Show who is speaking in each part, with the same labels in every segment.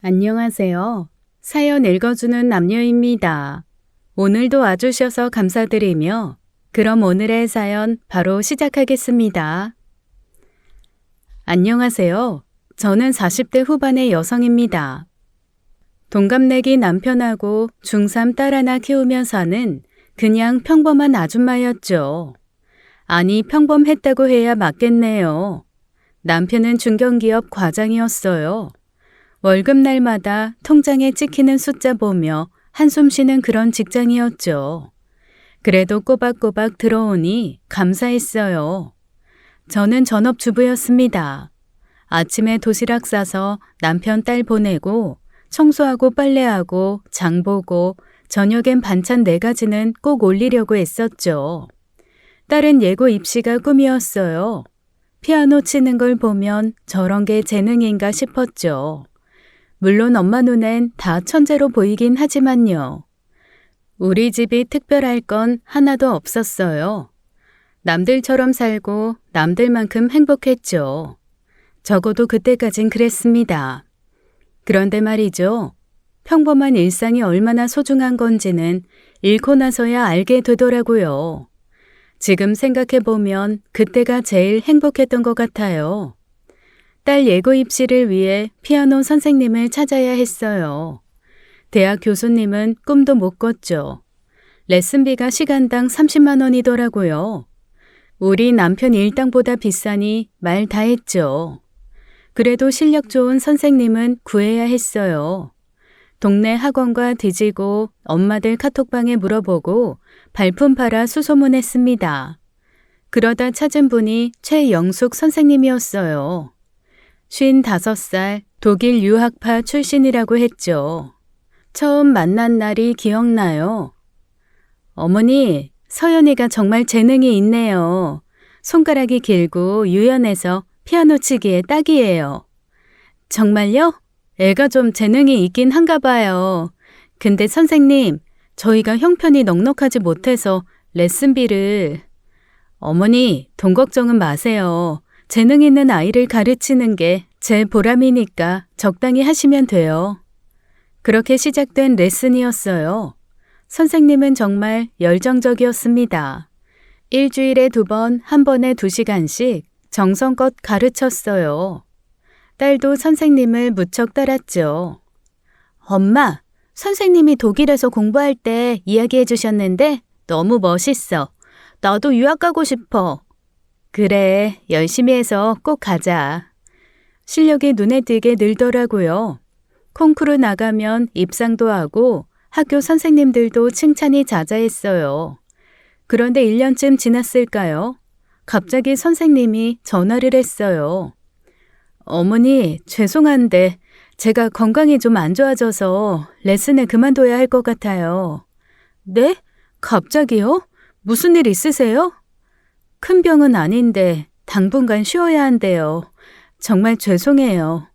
Speaker 1: 안녕하세요. 사연 읽어주는 남녀입니다. 오늘도 와주셔서 감사드리며 그럼 오늘의 사연 바로 시작하겠습니다. 안녕하세요. 저는 40대 후반의 여성입니다. 동갑내기 남편하고 중3 딸 하나 키우며 사는 그냥 평범한 아줌마였죠. 아니, 평범했다고 해야 맞겠네요. 남편은 중견기업 과장이었어요. 월급날마다 통장에 찍히는 숫자 보며 한숨 쉬는 그런 직장이었죠. 그래도 꼬박꼬박 들어오니 감사했어요. 저는 전업주부였습니다. 아침에 도시락 싸서 남편 딸 보내고 청소하고 빨래하고 장 보고 저녁엔 반찬 4가지는 꼭 올리려고 했었죠. 딸은 예고 입시가 꿈이었어요. 피아노 치는 걸 보면 저런 게 재능인가 싶었죠. 물론 엄마 눈엔 다 천재로 보이긴 하지만요. 우리 집이 특별할 건 하나도 없었어요. 남들처럼 살고 남들만큼 행복했죠. 적어도 그때까진 그랬습니다. 그런데 말이죠. 평범한 일상이 얼마나 소중한 건지는 잃고 나서야 알게 되더라고요. 지금 생각해보면 그때가 제일 행복했던 것 같아요. 딸 예고 입시를 위해 피아노 선생님을 찾아야 했어요. 대학 교수님은 꿈도 못 꿨죠. 레슨비가 시간당 30만 원이더라고요. 우리 남편 일당보다 비싸니 말 다 했죠. 그래도 실력 좋은 선생님은 구해야 했어요. 동네 학원과 뒤지고 엄마들 카톡방에 물어보고 발품 팔아 수소문했습니다. 그러다 찾은 분이 최영숙 선생님이었어요. 55살 독일 유학파 출신이라고 했죠. 처음 만난 날이 기억나요. 어머니, 서연이가 정말 재능이 있네요. 손가락이 길고 유연해서 피아노 치기에 딱이에요. 정말요? 애가 좀 재능이 있긴 한가 봐요. 근데 선생님, 저희가 형편이 넉넉하지 못해서 레슨비를... 어머니, 돈 걱정은 마세요. 재능 있는 아이를 가르치는 게 제 보람이니까 적당히 하시면 돼요. 그렇게 시작된 레슨이었어요. 선생님은 정말 열정적이었습니다. 일주일에 2번, 한 번에 2시간씩 정성껏 가르쳤어요. 딸도 선생님을 무척 따랐죠. 엄마, 선생님이 독일에서 공부할 때 이야기해 주셨는데 너무 멋있어. 나도 유학 가고 싶어. 그래, 열심히 해서 꼭 가자. 실력이 눈에 띄게 늘더라고요. 콩쿠르 나가면 입상도 하고 학교 선생님들도 칭찬이 자자했어요. 그런데 1년쯤 지났을까요? 갑자기 선생님이 전화를 했어요. 어머니, 죄송한데 제가 건강이 좀 안 좋아져서 레슨을 그만둬야 할 것 같아요. 네? 갑자기요? 무슨 일 있으세요? 큰 병은 아닌데 당분간 쉬어야 한대요. 정말 죄송해요.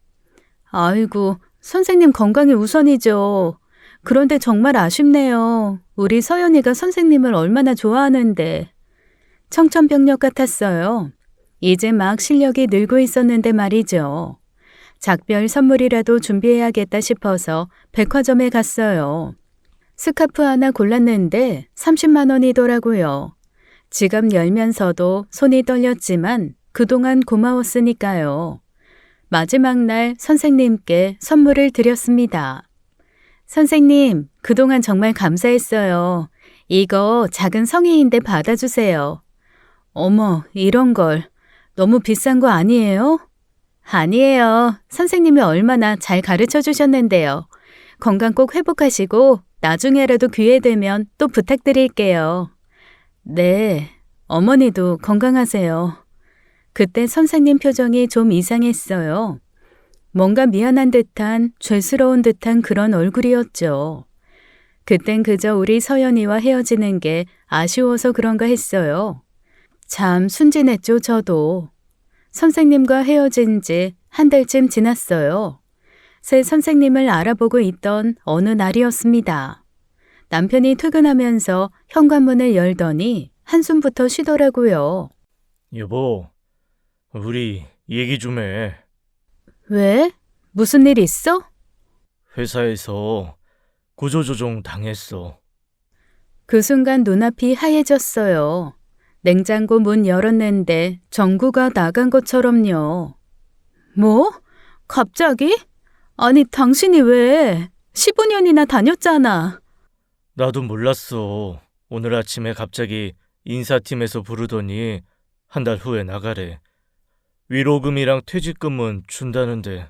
Speaker 1: 아이고, 선생님 건강이 우선이죠. 그런데 정말 아쉽네요. 우리 서연이가 선생님을 얼마나 좋아하는데. 청천벽력 같았어요. 이제 막 실력이 늘고 있었는데 말이죠. 작별 선물이라도 준비해야겠다 싶어서 백화점에 갔어요. 스카프 하나 골랐는데 30만 원이더라고요. 지갑 열면서도 손이 떨렸지만 그동안 고마웠으니까요. 마지막 날 선생님께 선물을 드렸습니다. 선생님, 그동안 정말 감사했어요. 이거 작은 성의인데 받아주세요. 어머, 이런 걸. 너무 비싼 거 아니에요? 아니에요. 선생님이 얼마나 잘 가르쳐 주셨는데요. 건강 꼭 회복하시고 나중에라도 기회 되면 또 부탁드릴게요. 네, 어머니도 건강하세요. 그때 선생님 표정이 좀 이상했어요. 뭔가 미안한 듯한, 죄스러운 듯한 그런 얼굴이었죠. 그땐 그저 우리 서연이와 헤어지는 게 아쉬워서 그런가 했어요. 참 순진했죠, 저도. 선생님과 헤어진 지 1달쯤 지났어요. 새 선생님을 알아보고 있던 어느 날이었습니다. 남편이 퇴근하면서 현관문을 열더니 한숨부터 쉬더라고요.
Speaker 2: 여보, 우리 얘기 좀 해.
Speaker 1: 왜? 무슨 일 있어?
Speaker 2: 회사에서 구조조정 당했어.
Speaker 1: 그 순간 눈앞이 하얘졌어요. 냉장고 문 열었는데 전구가 나간 것처럼요. 뭐? 갑자기? 아니, 당신이 왜? 15년이나 다녔잖아.
Speaker 2: 나도 몰랐어. 오늘 아침에 갑자기 인사팀에서 부르더니 한 달 후에 나가래. 위로금이랑 퇴직금은 준다는데.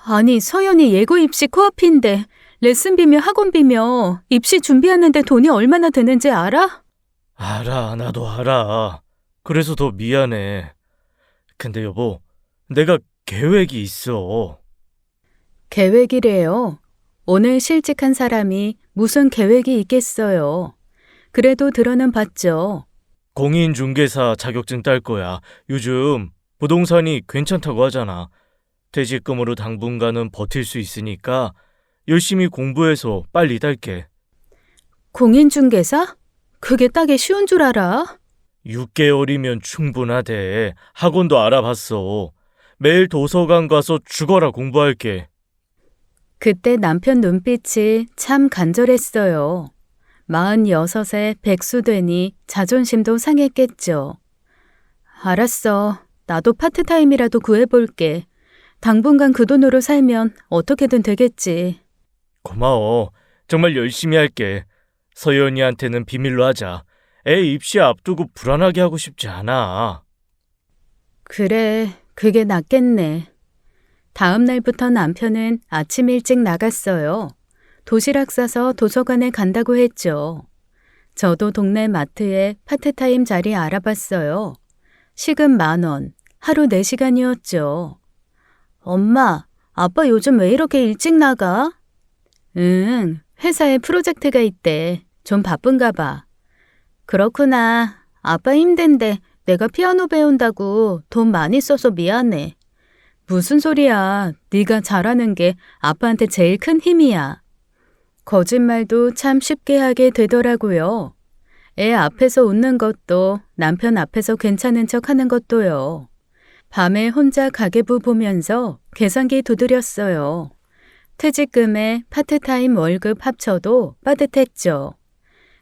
Speaker 1: 아니, 서연이 예고 입시 코앞인데 레슨비며 학원비며 입시 준비하는데 돈이 얼마나 드는지 알아?
Speaker 2: 알아, 나도 알아. 그래서 더 미안해. 근데 여보, 내가 계획이 있어.
Speaker 1: 계획이래요. 오늘 실직한 사람이 무슨 계획이 있겠어요. 그래도 들어는 봤죠.
Speaker 2: 공인중개사 자격증 딸 거야. 요즘 부동산이 괜찮다고 하잖아. 퇴직금으로 당분간은 버틸 수 있으니까 열심히 공부해서 빨리 딸게.
Speaker 1: 공인중개사? 그게 따기 쉬운 줄 알아?
Speaker 2: 6개월이면 충분하대. 학원도 알아봤어. 매일 도서관 가서 죽어라 공부할게.
Speaker 1: 그때 남편 눈빛이 참 간절했어요. 46에 백수되니 자존심도 상했겠죠. 알았어. 나도 파트타임이라도 구해볼게. 당분간 그 돈으로 살면 어떻게든 되겠지.
Speaker 2: 고마워. 정말 열심히 할게. 서연이한테는 비밀로 하자. 애 입시 앞두고 불안하게 하고 싶지 않아.
Speaker 1: 그래, 그게 낫겠네. 다음 날부터 남편은 아침 일찍 나갔어요. 도시락 싸서 도서관에 간다고 했죠. 저도 동네 마트에 파트타임 자리 알아봤어요. 시급 10,000원, 하루 4시간이었죠. 엄마, 아빠 요즘 왜 이렇게 일찍 나가? 응, 회사에 프로젝트가 있대. 좀 바쁜가 봐. 그렇구나. 아빠 힘든데 내가 피아노 배운다고 돈 많이 써서 미안해. 무슨 소리야. 네가 잘하는 게 아빠한테 제일 큰 힘이야. 거짓말도 참 쉽게 하게 되더라고요. 애 앞에서 웃는 것도 남편 앞에서 괜찮은 척 하는 것도요. 밤에 혼자 가계부 보면서 계산기 두드렸어요. 퇴직금에 파트타임 월급 합쳐도 빠듯했죠.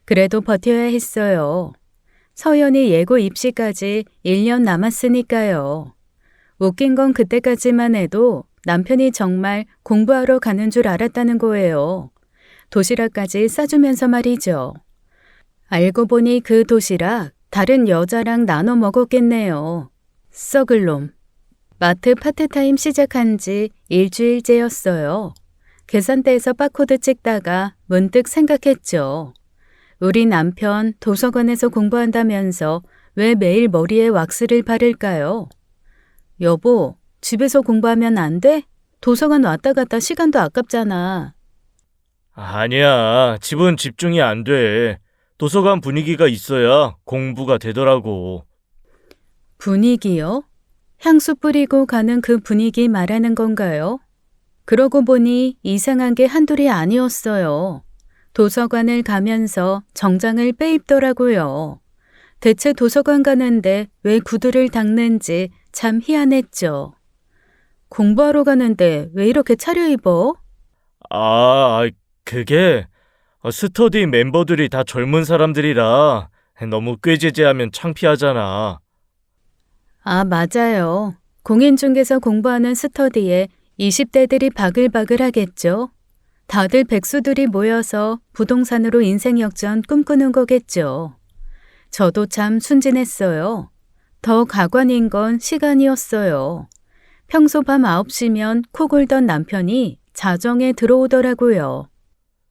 Speaker 1: 그래도 버텨야 했어요. 서연이 예고 입시까지 1년 남았으니까요. 웃긴 건 그때까지만 해도 남편이 정말 공부하러 가는 줄 알았다는 거예요. 도시락까지 싸주면서 말이죠. 알고 보니 그 도시락 다른 여자랑 나눠 먹었겠네요. 썩을 놈. 마트 파트타임 시작한 지 일주일째였어요. 계산대에서 바코드 찍다가 문득 생각했죠. 우리 남편 도서관에서 공부한다면서 왜 매일 머리에 왁스를 바를까요? 여보, 집에서 공부하면 안 돼? 도서관 왔다 갔다 시간도 아깝잖아.
Speaker 2: 아니야, 집은 집중이 안 돼. 도서관 분위기가 있어야 공부가 되더라고.
Speaker 1: 분위기요? 향수 뿌리고 가는 그 분위기 말하는 건가요? 그러고 보니 이상한 게 한둘이 아니었어요. 도서관을 가면서 정장을 빼입더라고요. 대체 도서관 가는데 왜 구두를 닦는지 참 희한했죠. 공부하러 가는데 왜 이렇게 차려입어?
Speaker 2: 그게 스터디 멤버들이 다 젊은 사람들이라 너무 꾀죄죄하면 창피하잖아.
Speaker 1: 아, 맞아요. 공인중개사 공부하는 스터디에 20대들이 바글바글 하겠죠. 다들 백수들이 모여서 부동산으로 인생 역전 꿈꾸는 거겠죠. 저도 참 순진했어요. 더 가관인 건 시간이었어요. 평소 밤 9시면 코 골던 남편이 자정에 들어오더라고요.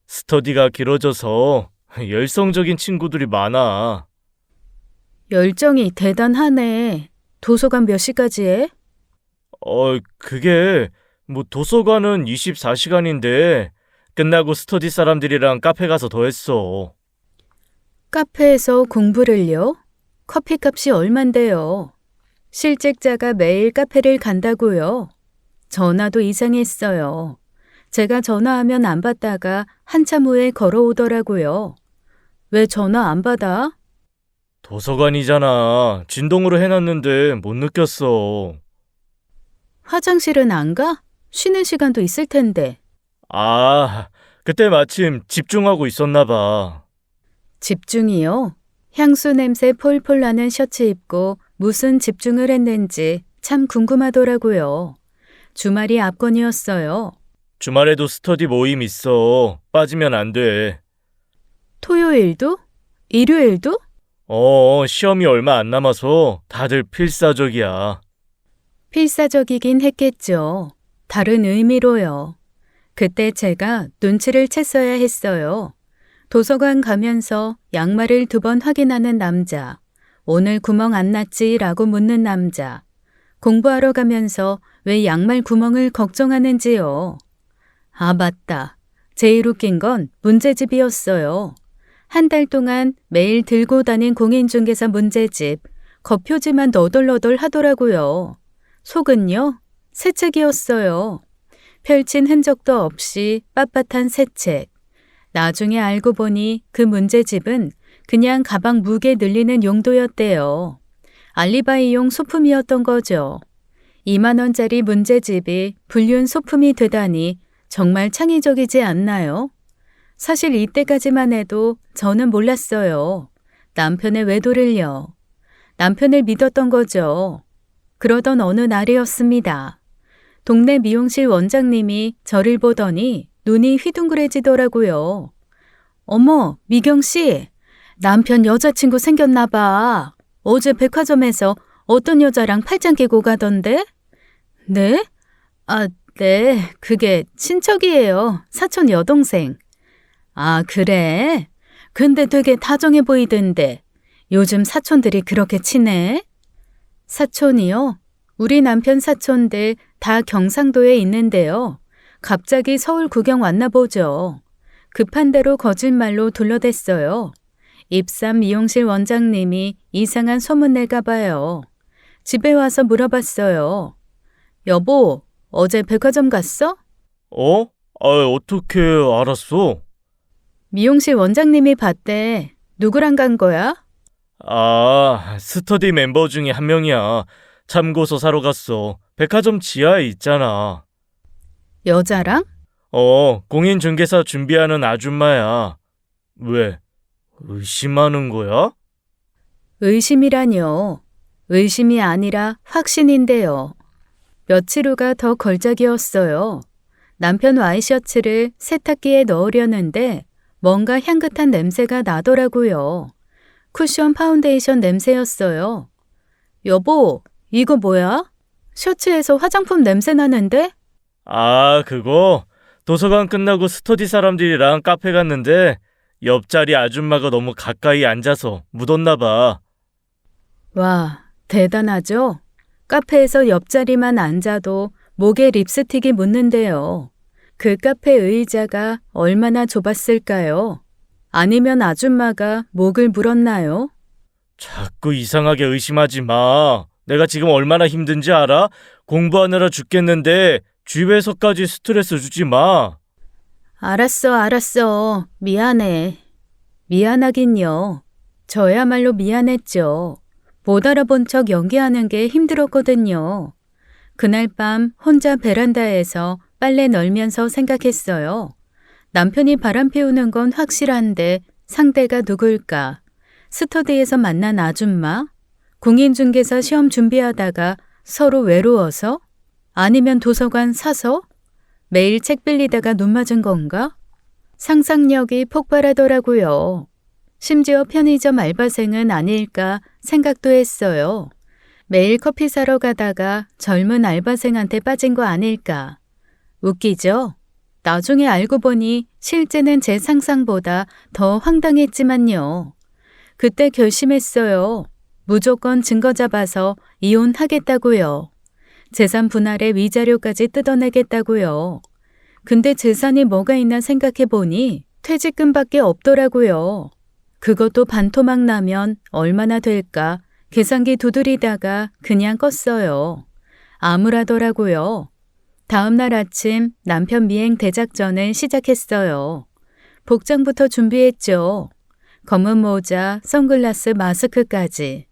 Speaker 2: 스터디가 길어져서 열성적인 친구들이 많아.
Speaker 1: 열정이 대단하네. 도서관 몇 시까지 해?
Speaker 2: 그게 도서관은 24시간인데 끝나고 스터디 사람들이랑 카페 가서 더 했어.
Speaker 1: 카페에서 공부를요? 커피값이 얼만데요? 실직자가 매일 카페를 간다고요? 전화도 이상했어요. 제가 전화하면 안 받다가 한참 후에 걸어오더라고요. 왜 전화 안 받아?
Speaker 2: 도서관이잖아. 진동으로 해놨는데 못 느꼈어.
Speaker 1: 화장실은 안 가? 쉬는 시간도 있을 텐데.
Speaker 2: 아, 그때 마침 집중하고 있었나 봐.
Speaker 1: 집중이요? 향수 냄새 폴폴 나는 셔츠 입고 무슨 집중을 했는지 참 궁금하더라고요. 주말이 압권이었어요.
Speaker 2: 주말에도 스터디 모임 있어. 빠지면 안 돼.
Speaker 1: 토요일도? 일요일도?
Speaker 2: 시험이 얼마 안 남아서 다들 필사적이야.
Speaker 1: 필사적이긴 했겠죠. 다른 의미로요. 그때 제가 눈치를 챘어야 했어요. 도서관 가면서 양말을 2번 확인하는 남자. 오늘 구멍 안 났지라고 묻는 남자. 공부하러 가면서 왜 양말 구멍을 걱정하는지요. 아, 맞다. 제일 웃긴 건 문제집이었어요. 한 달 동안 매일 들고 다닌 공인중개사 문제집, 겉표지만 너덜너덜 하더라고요. 속은요? 새 책이었어요. 펼친 흔적도 없이 빳빳한 새 책. 나중에 알고 보니 그 문제집은 그냥 가방 무게 늘리는 용도였대요. 알리바이용 소품이었던 거죠. 2만 원짜리 문제집이 불륜 소품이 되다니 정말 창의적이지 않나요? 사실 이때까지만 해도 저는 몰랐어요. 남편의 외도를요. 남편을 믿었던 거죠. 그러던 어느 날이었습니다. 동네 미용실 원장님이 저를 보더니 눈이 휘둥그레지더라고요. 어머, 미경 씨, 남편 여자친구 생겼나 봐. 어제 백화점에서 어떤 여자랑 팔짱 끼고 가던데? 네? 아, 네, 그게 친척이에요. 사촌 여동생. 아, 그래? 근데 되게 다정해 보이던데. 요즘 사촌들이 그렇게 친해? 사촌이요? 우리 남편 사촌들 다 경상도에 있는데요. 갑자기 서울 구경 왔나 보죠. 급한 대로 거짓말로 둘러댔어요. 입삼 미용실 원장님이 이상한 소문 낼까 봐요. 집에 와서 물어봤어요. 여보, 어제 백화점 갔어?
Speaker 2: 어떻게 알았어?
Speaker 1: 미용실 원장님이 봤대. 누구랑 간 거야?
Speaker 2: 아, 스터디 멤버 중에 한 명이야. 참고서 사러 갔어. 백화점 지하에 있잖아.
Speaker 1: 여자랑?
Speaker 2: 공인중개사 준비하는 아줌마야. 왜? 의심하는 거야?
Speaker 1: 의심이라뇨. 의심이 아니라 확신인데요. 며칠 후가 더 걸작이었어요. 남편 와이셔츠를 세탁기에 넣으려는데 뭔가 향긋한 냄새가 나더라고요. 쿠션 파운데이션 냄새였어요. 여보, 이거 뭐야? 셔츠에서 화장품 냄새 나는데?
Speaker 2: 아, 그거? 도서관 끝나고 스터디 사람들이랑 카페 갔는데 옆자리 아줌마가 너무 가까이 앉아서 묻었나 봐.
Speaker 1: 와, 대단하죠? 카페에서 옆자리만 앉아도 목에 립스틱이 묻는데요. 그 카페 의자가 얼마나 좁았을까요? 아니면 아줌마가 목을 물었나요?
Speaker 2: 자꾸 이상하게 의심하지 마. 내가 지금 얼마나 힘든지 알아? 공부하느라 죽겠는데 주위에서까지 스트레스 주지 마.
Speaker 1: 알았어. 미안해. 미안하긴요. 저야말로 미안했죠. 못 알아본 척 연기하는 게 힘들었거든요. 그날 밤 혼자 베란다에서 빨래 널면서 생각했어요. 남편이 바람 피우는 건 확실한데 상대가 누굴까? 스터디에서 만난 아줌마? 공인중개사 시험 준비하다가 서로 외로워서? 아니면 도서관 사서? 매일 책 빌리다가 눈 맞은 건가? 상상력이 폭발하더라고요. 심지어 편의점 알바생은 아닐까 생각도 했어요. 매일 커피 사러 가다가 젊은 알바생한테 빠진 거 아닐까. 웃기죠? 나중에 알고 보니 실제는 제 상상보다 더 황당했지만요. 그때 결심했어요. 무조건 증거 잡아서 이혼하겠다고요. 재산 분할의 위자료까지 뜯어내겠다고요. 근데 재산이 뭐가 있나 생각해 보니 퇴직금밖에 없더라고요. 그것도 반토막 나면 얼마나 될까 계산기 두드리다가 그냥 껐어요. 암울하더라고요. 다음 날 아침 남편 미행 대작전을 시작했어요. 복장부터 준비했죠. 검은 모자, 선글라스, 마스크까지.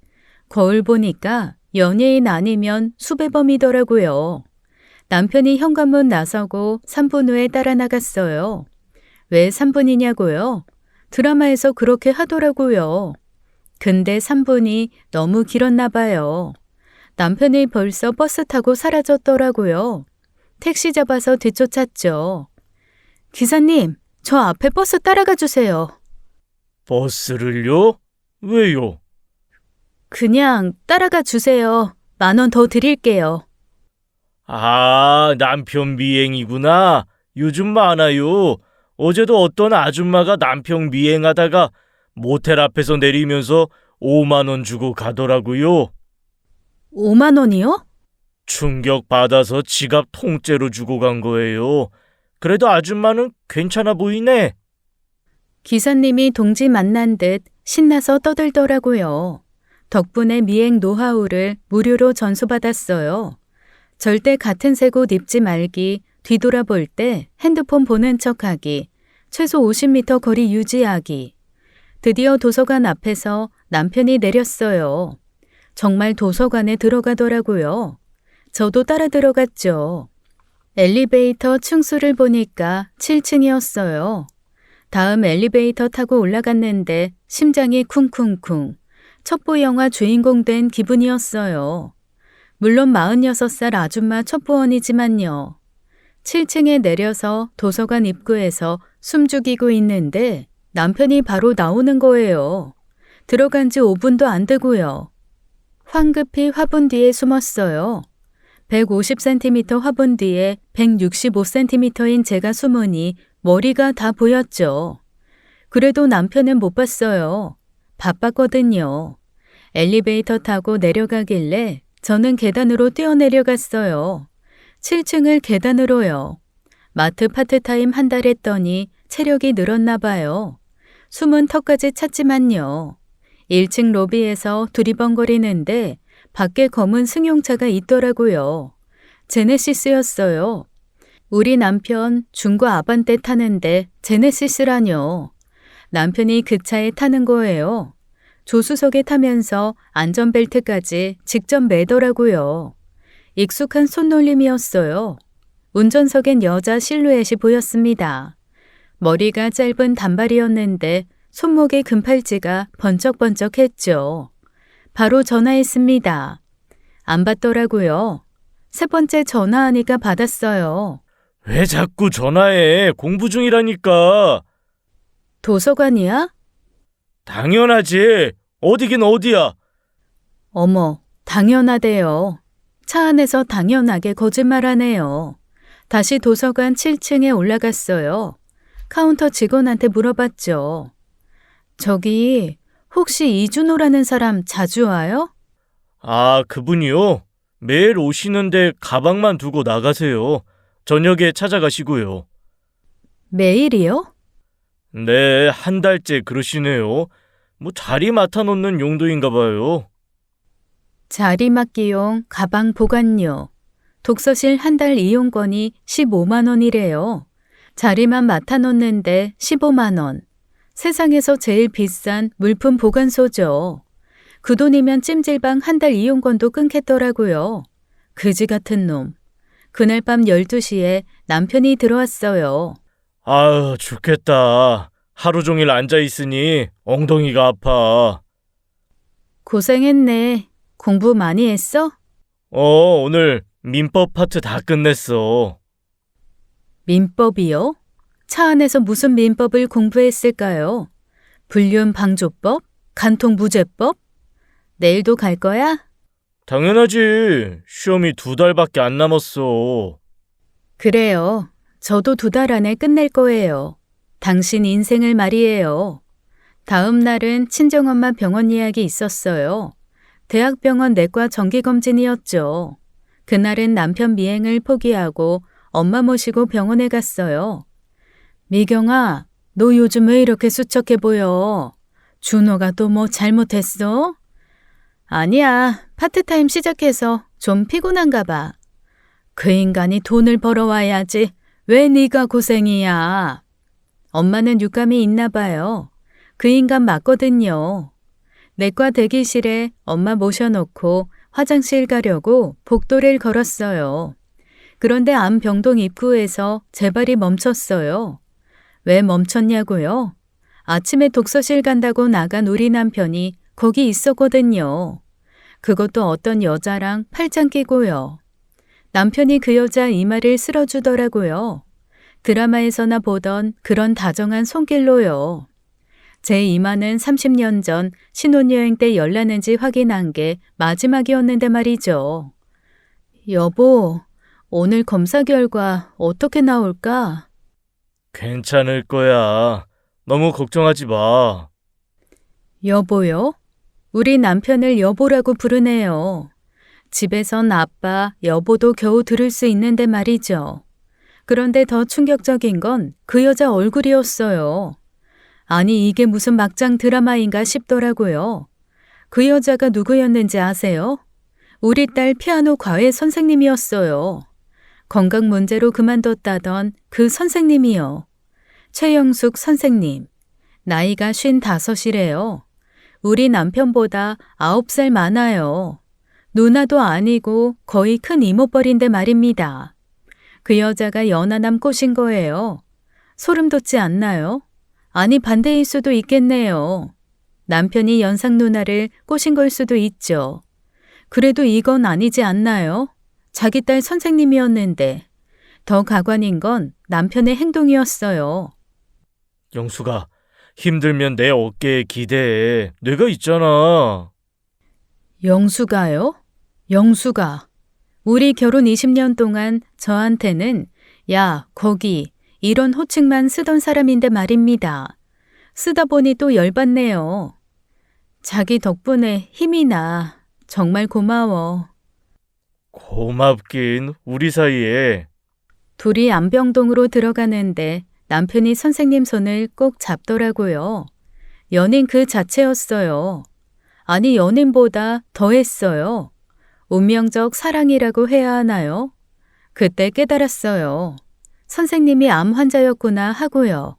Speaker 1: 거울 보니까 연예인 아니면 수배범이더라고요. 남편이 현관문 나서고 3분 후에 따라 나갔어요. 왜 3분이냐고요? 드라마에서 그렇게 하더라고요. 근데 3분이 너무 길었나 봐요. 남편이 벌써 버스 타고 사라졌더라고요. 택시 잡아서 뒤쫓았죠. 기사님, 저 앞에 버스 따라가 주세요.
Speaker 2: 버스를요? 왜요?
Speaker 1: 그냥 따라가 주세요. 10,000원 더 드릴게요.
Speaker 2: 아, 남편 미행이구나. 요즘 많아요. 어제도 어떤 아줌마가 남편 미행하다가 모텔 앞에서 내리면서 5만 원 주고 가더라고요.
Speaker 1: 5만 원이요?
Speaker 2: 충격받아서 지갑 통째로 주고 간 거예요. 그래도 아줌마는 괜찮아 보이네.
Speaker 1: 기사님이 동지 만난 듯 신나서 떠들더라고요. 덕분에 미행 노하우를 무료로 전수받았어요. 절대 같은 색 옷 입지 말기, 뒤돌아볼 때 핸드폰 보는 척하기, 최소 50m 거리 유지하기. 드디어 도서관 앞에서 남편이 내렸어요. 정말 도서관에 들어가더라고요. 저도 따라 들어갔죠. 엘리베이터 층수를 보니까 7층이었어요. 다음 엘리베이터 타고 올라갔는데 심장이 쿵쿵쿵. 첩보 영화 주인공 된 기분이었어요. 물론 46살 아줌마 첩보원이지만요. 7층에 내려서 도서관 입구에서 숨죽이고 있는데 남편이 바로 나오는 거예요. 들어간 지 5분도 안 되고요. 황급히 화분 뒤에 숨었어요. 150cm 화분 뒤에 165cm인 제가 숨으니 머리가 다 보였죠. 그래도 남편은 못 봤어요. 바빴거든요. 엘리베이터 타고 내려가길래 저는 계단으로 뛰어내려갔어요. 7층을 계단으로요. 마트 파트타임 한 달 했더니 체력이 늘었나 봐요. 숨은 턱까지 찼지만요. 1층 로비에서 두리번거리는데 밖에 검은 승용차가 있더라고요. 제네시스였어요. 우리 남편 중고 아반떼 타는데 제네시스라뇨. 남편이 그 차에 타는 거예요. 조수석에 타면서 안전벨트까지 직접 매더라고요. 익숙한 손놀림이었어요. 운전석엔 여자 실루엣이 보였습니다. 머리가 짧은 단발이었는데 손목에 금팔찌가 번쩍번쩍했죠. 바로 전화했습니다. 안 받더라고요. 세 번째 전화하니까 받았어요.
Speaker 2: 왜 자꾸 전화해? 공부 중이라니까.
Speaker 1: 도서관이야?
Speaker 2: 당연하지. 어디긴 어디야.
Speaker 1: 어머, 당연하대요. 차 안에서 당연하게 거짓말하네요. 다시 도서관 7층에 올라갔어요. 카운터 직원한테 물어봤죠. 저기 혹시 이준호라는 사람 자주 와요?
Speaker 2: 아, 그분이요? 매일 오시는데 가방만 두고 나가세요. 저녁에 찾아가시고요.
Speaker 1: 매일이요?
Speaker 2: 네, 한 달째 그러시네요. 뭐 자리 맡아놓는 용도인가 봐요.
Speaker 1: 자리 맡기용 가방 보관료. 독서실 한 달 이용권이 15만 원이래요. 자리만 맡아놓는데 15만 원. 세상에서 제일 비싼 물품 보관소죠. 그 돈이면 찜질방 한 달 이용권도 끊겠더라고요. 그지 같은 놈. 그날 밤 12시에 남편이 들어왔어요.
Speaker 2: 아유, 죽겠다. 하루 종일 앉아있으니 엉덩이가 아파.
Speaker 1: 고생했네. 공부 많이 했어?
Speaker 2: 오늘 민법 파트 다 끝냈어.
Speaker 1: 민법이요? 차 안에서 무슨 민법을 공부했을까요? 불륜 방조법? 간통무죄법? 내일도 갈 거야?
Speaker 2: 당연하지. 시험이 2달밖에 안 남았어.
Speaker 1: 그래요. 저도 2달 안에 끝낼 거예요. 당신 인생을 말이에요. 다음 날은 친정엄마 병원 예약이 있었어요. 대학병원 내과 정기검진이었죠. 그날은 남편 미행을 포기하고 엄마 모시고 병원에 갔어요. 미경아, 너 요즘 왜 이렇게 수척해 보여? 준호가 또 뭐 잘못했어? 아니야, 파트타임 시작해서 좀 피곤한가 봐. 그 인간이 돈을 벌어와야지. 왜 네가 고생이야? 엄마는 육감이 있나 봐요. 그 인간 맞거든요. 내과 대기실에 엄마 모셔놓고 화장실 가려고 복도를 걸었어요. 그런데 안병동 입구에서 제 발이 멈췄어요. 왜 멈췄냐고요? 아침에 독서실 간다고 나간 우리 남편이 거기 있었거든요. 그것도 어떤 여자랑 팔짱 끼고요. 남편이 그 여자 이마를 쓸어주더라고요. 드라마에서나 보던 그런 다정한 손길로요. 제 이마는 30년 전 신혼여행 때 열났는지 확인한 게 마지막이었는데 말이죠. 여보, 오늘 검사 결과 어떻게 나올까?
Speaker 2: 괜찮을 거야. 너무 걱정하지 마.
Speaker 1: 여보요? 우리 남편을 여보라고 부르네요. 집에선 아빠, 여보도 겨우 들을 수 있는데 말이죠. 그런데 더 충격적인 건 그 여자 얼굴이었어요. 아니, 이게 무슨 막장 드라마인가 싶더라고요. 그 여자가 누구였는지 아세요? 우리 딸 피아노 과외 선생님이었어요. 건강 문제로 그만뒀다던 그 선생님이요. 최영숙 선생님. 나이가 55이래요. 우리 남편보다 9살 많아요. 누나도 아니고 거의 큰 이모뻘인데 말입니다. 그 여자가 연하남 꼬신 거예요. 소름 돋지 않나요? 아니, 반대일 수도 있겠네요. 남편이 연상 누나를 꼬신 걸 수도 있죠. 그래도 이건 아니지 않나요? 자기 딸 선생님이었는데. 더 가관인 건 남편의 행동이었어요.
Speaker 2: 영수가, 힘들면 내 어깨에 기대해. 내가 있잖아.
Speaker 1: 영수가요? 영수가. 우리 결혼 20년 동안 저한테는 야, 거기 이런 호칭만 쓰던 사람인데 말입니다. 쓰다 보니 또 열받네요. 자기 덕분에 힘이 나. 정말 고마워.
Speaker 2: 고맙긴, 우리 사이에.
Speaker 1: 둘이 안병동으로 들어가는데 남편이 선생님 손을 꼭 잡더라고요. 연인 그 자체였어요. 아니, 연인보다 더했어요. 운명적 사랑이라고 해야 하나요? 그때 깨달았어요. 선생님이 암 환자였구나 하고요.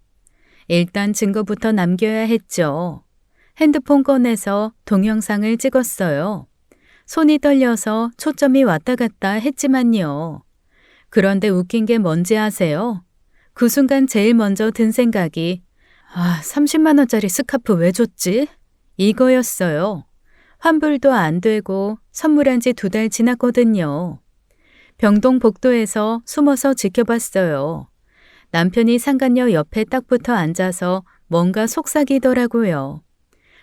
Speaker 1: 일단 증거부터 남겨야 했죠. 핸드폰 꺼내서 동영상을 찍었어요. 손이 떨려서 초점이 왔다 갔다 했지만요. 그런데 웃긴 게 뭔지 아세요? 그 순간 제일 먼저 든 생각이 30만 원짜리 스카프 왜 줬지? 이거였어요. 환불도 안 되고 선물한 지 2달 지났거든요. 병동 복도에서 숨어서 지켜봤어요. 남편이 상간녀 옆에 딱 붙어 앉아서 뭔가 속삭이더라고요.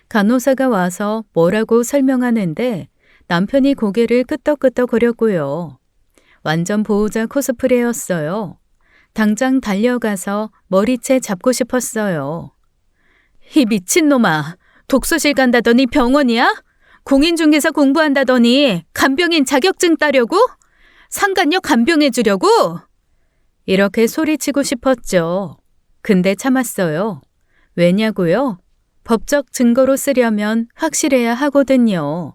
Speaker 1: 간호사가 와서 뭐라고 설명하는데 남편이 고개를 끄덕끄덕거렸고요. 완전 보호자 코스프레였어요. 당장 달려가서 머리채 잡고 싶었어요. 이 미친놈아, 독서실 간다더니 병원이야? 공인중개사 공부한다더니 간병인 자격증 따려고? 상간녀 간병해주려고? 이렇게 소리치고 싶었죠. 근데 참았어요. 왜냐고요? 법적 증거로 쓰려면 확실해야 하거든요.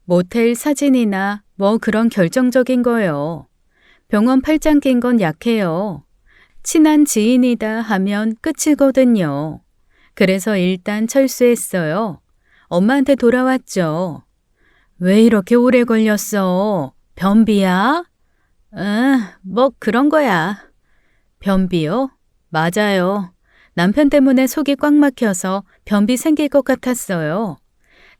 Speaker 1: 모텔 사진이나 뭐 그런 결정적인 거요. 병원 팔짱 낀 건 약해요. 친한 지인이다 하면 끝이거든요. 그래서 일단 철수했어요. 엄마한테 돌아왔죠. 왜 이렇게 오래 걸렸어? 변비야? 뭐 그런 거야. 변비요? 맞아요. 남편 때문에 속이 꽉 막혀서 변비 생길 것 같았어요.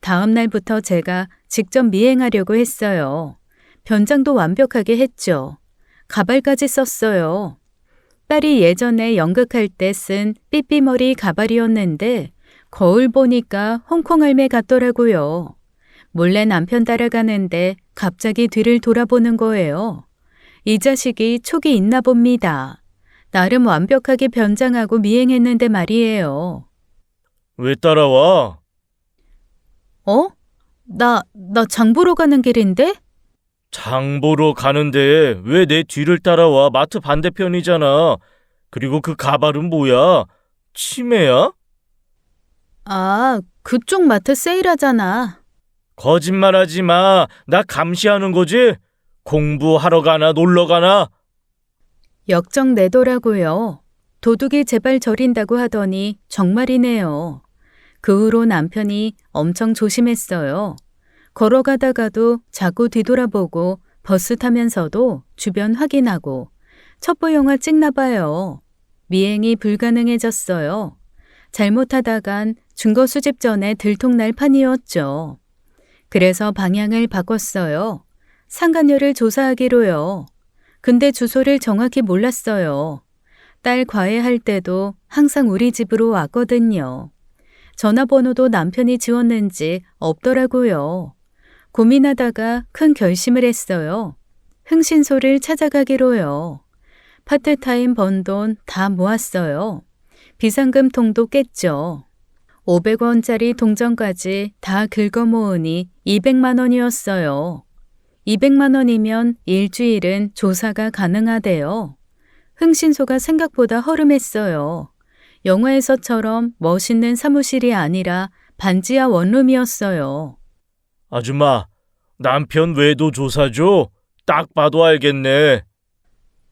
Speaker 1: 다음 날부터 제가 직접 미행하려고 했어요. 변장도 완벽하게 했죠. 가발까지 썼어요. 딸이 예전에 연극할 때 쓴 삐삐머리 가발이었는데 거울 보니까 홍콩 할매 같더라고요. 몰래 남편 따라가는데 갑자기 뒤를 돌아보는 거예요. 이 자식이 촉이 있나 봅니다. 나름 완벽하게 변장하고 미행했는데 말이에요.
Speaker 2: 왜 따라와?
Speaker 1: 나 장 보러 가는 길인데?
Speaker 2: 장 보러 가는데 왜 내 뒤를 따라와? 마트 반대편이잖아. 그리고 그 가발은 뭐야? 치매야?
Speaker 1: 그쪽 마트 세일하잖아.
Speaker 2: 거짓말하지 마. 나 감시하는 거지? 공부하러 가나 놀러 가나?
Speaker 1: 역정 내더라고요. 도둑이 제발 저린다고 하더니 정말이네요. 그 후로 남편이 엄청 조심했어요. 걸어가다가도 자꾸 뒤돌아보고 버스 타면서도 주변 확인하고 첩보 영화 찍나 봐요. 미행이 불가능해졌어요. 잘못하다간 증거 수집 전에 들통날 판이었죠. 그래서 방향을 바꿨어요. 상간녀를 조사하기로요. 근데 주소를 정확히 몰랐어요. 딸 과외할 때도 항상 우리 집으로 왔거든요. 전화번호도 남편이 지웠는지 없더라고요. 고민하다가 큰 결심을 했어요. 흥신소를 찾아가기로요. 파트타임 번 돈 다 모았어요. 비상금통도 깼죠. 500원짜리 동전까지 다 긁어 모으니 200만 원이었어요. 200만 원이면 일주일은 조사가 가능하대요. 흥신소가 생각보다 허름했어요. 영화에서처럼 멋있는 사무실이 아니라 반지하 원룸이었어요.
Speaker 2: 아줌마, 남편 외도 조사죠? 딱 봐도 알겠네.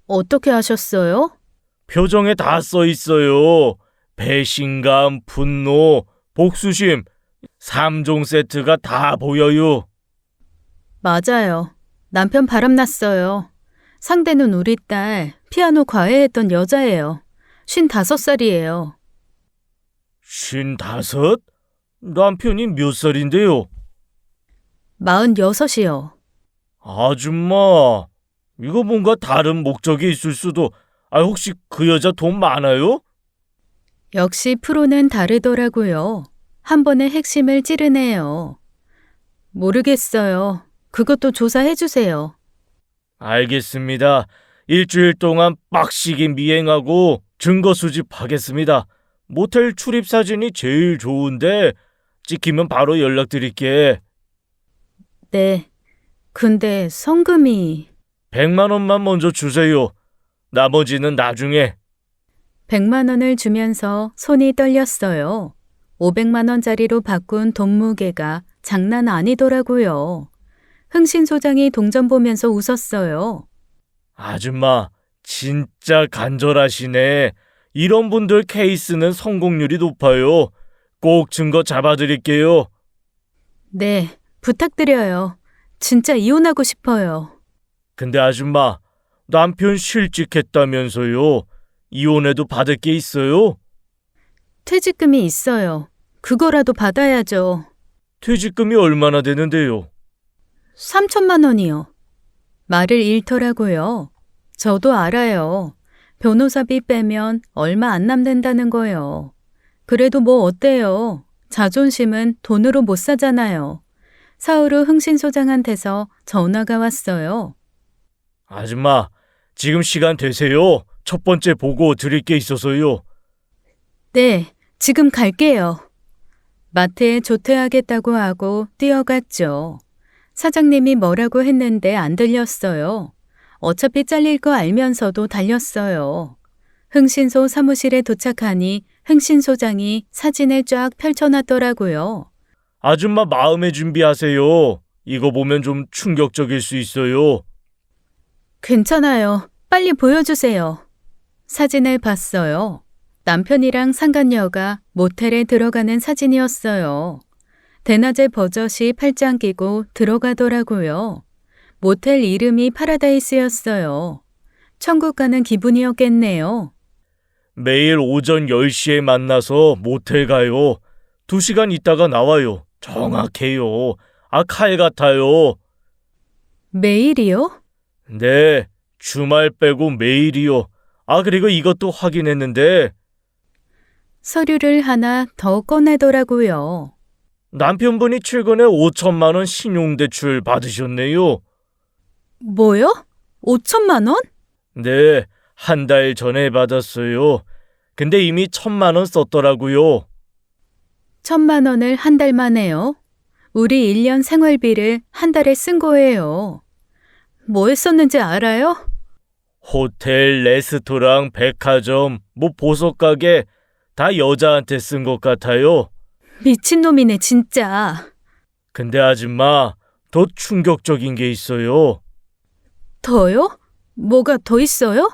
Speaker 1: 어떻게 하셨어요?
Speaker 2: 표정에 다 써 있어요. 배신감, 분노, 복수심, 3종 세트가 다 보여요.
Speaker 1: 맞아요. 남편 바람났어요. 상대는 우리 딸, 피아노 과외했던 여자예요. 55살이에요.
Speaker 2: 55? 남편이 몇 살인데요?
Speaker 1: 46이요.
Speaker 2: 아줌마, 이거 뭔가 다른 목적이 있을 수도. 혹시 그 여자 돈 많아요?
Speaker 1: 역시 프로는 다르더라고요. 한 번에 핵심을 찌르네요. 모르겠어요. 그것도 조사해 주세요.
Speaker 2: 알겠습니다. 일주일 동안 빡시게 미행하고 증거 수집하겠습니다. 모텔 출입 사진이 제일 좋은데 찍히면 바로 연락드릴게.
Speaker 1: 네. 근데 성금이
Speaker 2: 100만 원만 먼저 주세요. 나머지는 나중에.
Speaker 1: 100만 원을 주면서 손이 떨렸어요. 500만 원짜리로 바꾼 돈 무게가 장난 아니더라고요. 흥신소장이 동전 보면서 웃었어요.
Speaker 2: 아줌마, 진짜 간절하시네. 이런 분들 케이스는 성공률이 높아요. 꼭 증거 잡아드릴게요.
Speaker 1: 네, 부탁드려요. 진짜 이혼하고 싶어요.
Speaker 2: 근데 아줌마, 남편 실직했다면서요. 이혼해도 받을 게 있어요?
Speaker 1: 퇴직금이 있어요. 그거라도 받아야죠.
Speaker 2: 퇴직금이 얼마나 되는데요?
Speaker 1: 3천만 원이요. 말을 잃더라고요. 저도 알아요. 변호사비 빼면 얼마 안 남는다는 거예요. 그래도 뭐 어때요? 자존심은 돈으로 못 사잖아요. 사흘 후 흥신소장한테서 전화가 왔어요.
Speaker 2: 아줌마, 지금 시간 되세요? 첫 번째 보고 드릴 게 있어서요.
Speaker 1: 네, 지금 갈게요. 마트에 조퇴하겠다고 하고 뛰어갔죠. 사장님이 뭐라고 했는데 안 들렸어요. 어차피 잘릴 거 알면서도 달렸어요. 흥신소 사무실에 도착하니 흥신소장이 사진을 쫙 펼쳐놨더라고요.
Speaker 2: 아줌마 마음의 준비하세요. 이거 보면 좀 충격적일 수 있어요.
Speaker 1: 괜찮아요. 빨리 보여주세요. 사진을 봤어요. 남편이랑 상간녀가 모텔에 들어가는 사진이었어요. 대낮에 버젓이 팔짱 끼고 들어가더라고요. 모텔 이름이 파라다이스였어요. 천국 가는 기분이었겠네요.
Speaker 2: 매일 오전 10시에 만나서 모텔 가요. 2시간 있다가 나와요. 정확해요. 칼 같아요.
Speaker 1: 매일이요?
Speaker 2: 네, 주말 빼고 매일이요. 그리고 이것도 확인했는데
Speaker 1: 서류를 하나 더 꺼내더라고요.
Speaker 2: 남편분이 최근에 5천만 원 신용대출 받으셨네요.
Speaker 1: 뭐요? 5천만 원?
Speaker 2: 네, 한 달 전에 받았어요. 근데 이미 1,000만 원 썼더라고요.
Speaker 1: 1,000만 원을 한 달 만에요. 우리 1년 생활비를 한 달에 쓴 거예요. 뭐 했었는지 알아요?
Speaker 2: 호텔, 레스토랑, 백화점, 보석가게 다 여자한테 쓴 것 같아요.
Speaker 1: 미친놈이네 진짜.
Speaker 2: 근데 아줌마, 더 충격적인 게 있어요.
Speaker 1: 더요? 뭐가 더 있어요?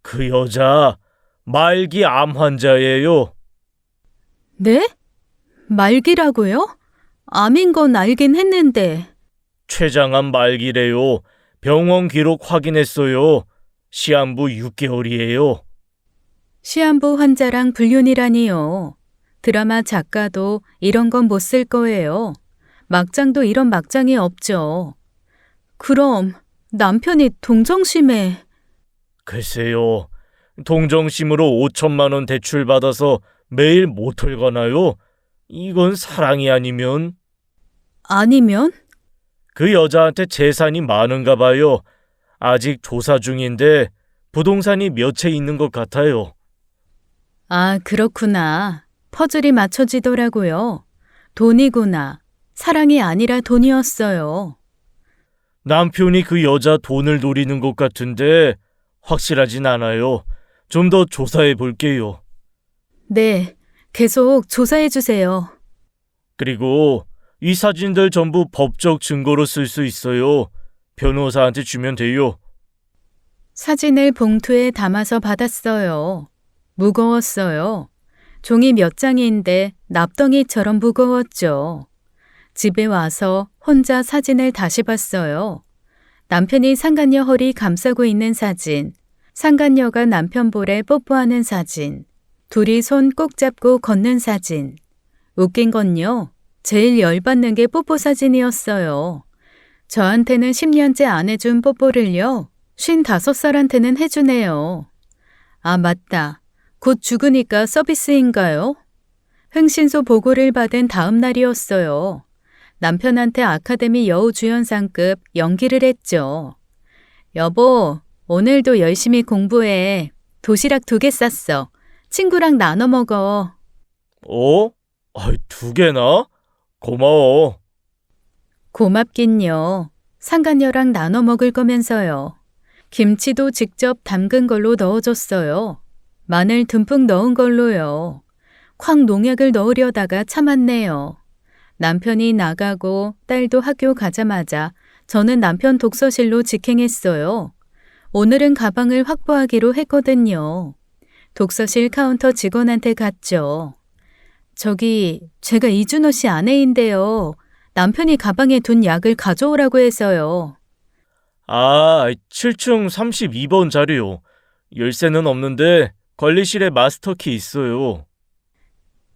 Speaker 2: 그 여자 말기 암 환자예요.
Speaker 1: 네? 말기라고요? 암인 건 알긴 했는데.
Speaker 2: 췌장암 말기래요. 병원 기록 확인했어요. 시한부 6개월이에요.
Speaker 1: 시한부 환자랑 불륜이라니요. 드라마 작가도 이런 건 못 쓸 거예요. 막장도 이런 막장이 없죠. 그럼 남편이 동정심에...
Speaker 2: 글쎄요. 동정심으로 5천만 원 대출받아서 매일 모텔 가나요? 이건 사랑이 아니면?
Speaker 1: 아니면?
Speaker 2: 그 여자한테 재산이 많은가 봐요. 아직 조사 중인데 부동산이 몇 채 있는 것 같아요.
Speaker 1: 아, 그렇구나. 퍼즐이 맞춰지더라고요. 돈이구나. 사랑이 아니라 돈이었어요.
Speaker 2: 남편이 그 여자 돈을 노리는 것 같은데 확실하진 않아요. 좀 더 조사해 볼게요.
Speaker 1: 네, 계속 조사해 주세요.
Speaker 2: 그리고 이 사진들 전부 법적 증거로 쓸 수 있어요. 변호사한테 주면 돼요.
Speaker 1: 사진을 봉투에 담아서 받았어요. 무거웠어요. 종이 몇 장인데 납덩이처럼 무거웠죠. 집에 와서 혼자 사진을 다시 봤어요. 남편이 상간녀 허리 감싸고 있는 사진, 상간녀가 남편 볼에 뽀뽀하는 사진, 둘이 손 꼭 잡고 걷는 사진. 웃긴 건요, 제일 열받는 게 뽀뽀 사진이었어요. 저한테는 10년째 안 해준 뽀뽀를요, 55살한테는 해주네요. 아, 맞다. 곧 죽으니까 서비스인가요? 흥신소 보고를 받은 다음 날이었어요. 남편한테 아카데미 여우주연상급 연기를 했죠. 여보, 오늘도 열심히 공부해. 도시락 2개 쌌어. 친구랑 나눠 먹어.
Speaker 2: 어? 2개나? 고마워.
Speaker 1: 고맙긴요. 상간녀랑 나눠 먹을 거면서요. 김치도 직접 담근 걸로 넣어줬어요. 마늘 듬뿍 넣은 걸로요. 쾅 농약을 넣으려다가 참았네요. 남편이 나가고 딸도 학교 가자마자 저는 남편 독서실로 직행했어요. 오늘은 가방을 확보하기로 했거든요. 독서실 카운터 직원한테 갔죠. 저기, 제가 이준호 씨 아내인데요. 남편이 가방에 둔 약을 가져오라고 해서요.
Speaker 2: 7층 32번 자리요. 열쇠는 없는데 관리실에 마스터키 있어요.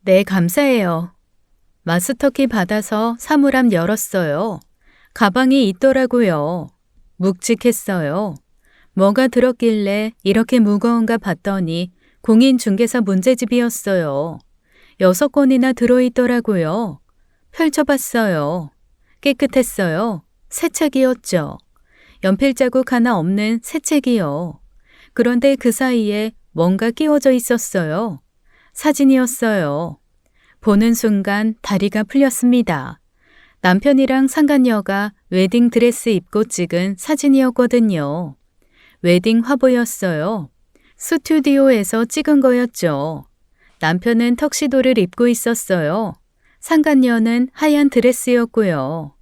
Speaker 1: 네, 감사해요. 마스터키 받아서 사물함 열었어요. 가방이 있더라고요. 묵직했어요. 뭐가 들었길래 이렇게 무거운가 봤더니 공인중개사 문제집이었어요. 6권이나 들어있더라고요. 펼쳐봤어요. 깨끗했어요. 새 책이었죠. 연필 자국 하나 없는 새 책이요. 그런데 그 사이에 뭔가 끼워져 있었어요. 사진이었어요. 보는 순간 다리가 풀렸습니다. 남편이랑 상간녀가 웨딩 드레스 입고 찍은 사진이었거든요. 웨딩 화보였어요. 스튜디오에서 찍은 거였죠. 남편은 턱시도를 입고 있었어요. 상간녀는 하얀 드레스였고요.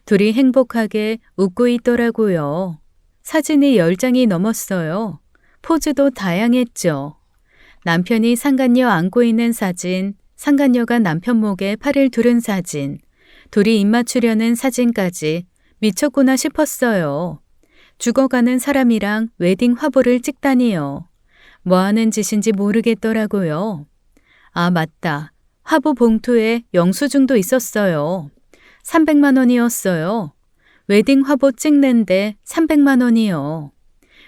Speaker 1: 둘이 행복하게 웃고 있더라고요. 사진이 10장이 넘었어요. 포즈도 다양했죠. 남편이 상간녀 안고 있는 사진, 상간녀가 남편 목에 팔을 두른 사진, 둘이 입 맞추려는 사진까지 미쳤구나 싶었어요. 죽어가는 사람이랑 웨딩 화보를 찍다니요. 뭐 하는 짓인지 모르겠더라고요. 아, 맞다. 화보 봉투에 영수증도 있었어요. 300만 원이었어요. 웨딩 화보 찍는데 300만 원이요.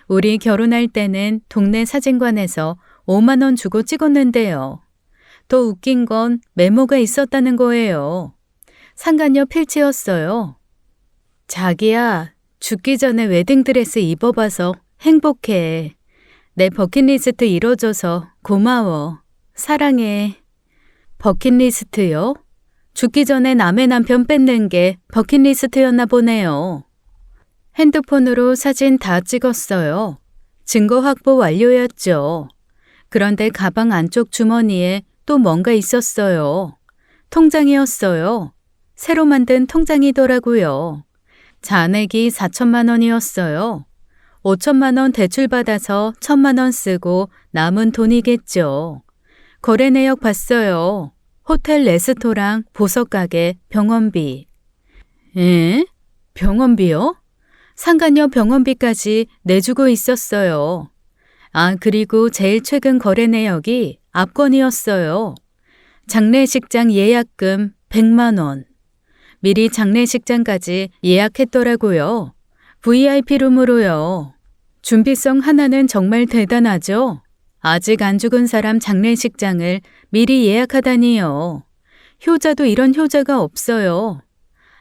Speaker 1: 우리 결혼할 때는 동네 사진관에서 5만 원 주고 찍었는데요. 더 웃긴 건 메모가 있었다는 거예요. 상간녀 필지였어요. 자기야, 죽기 전에 웨딩드레스 입어봐서 행복해. 내 버킷리스트 이뤄줘서 고마워. 사랑해. 버킷리스트요? 죽기 전에 남의 남편 뺏는 게 버킷리스트였나 보네요. 핸드폰으로 사진 다 찍었어요. 증거 확보 완료였죠. 그런데 가방 안쪽 주머니에 또 뭔가 있었어요. 통장이었어요. 새로 만든 통장이더라고요. 잔액이 4천만 원이었어요. 5천만 원 대출받아서 1천만 원 쓰고 남은 돈이겠죠. 거래 내역 봤어요. 호텔 레스토랑, 보석가게, 병원비. 에? 병원비요? 상간녀 병원비까지 내주고 있었어요. 아, 그리고 제일 최근 거래 내역이 압권이었어요. 장례식장 예약금 100만 원. 미리 장례식장까지 예약했더라고요. VIP 룸으로요. 준비성 하나는 정말 대단하죠? 아직 안 죽은 사람 장례식장을 미리 예약하다니요. 효자도 이런 효자가 없어요.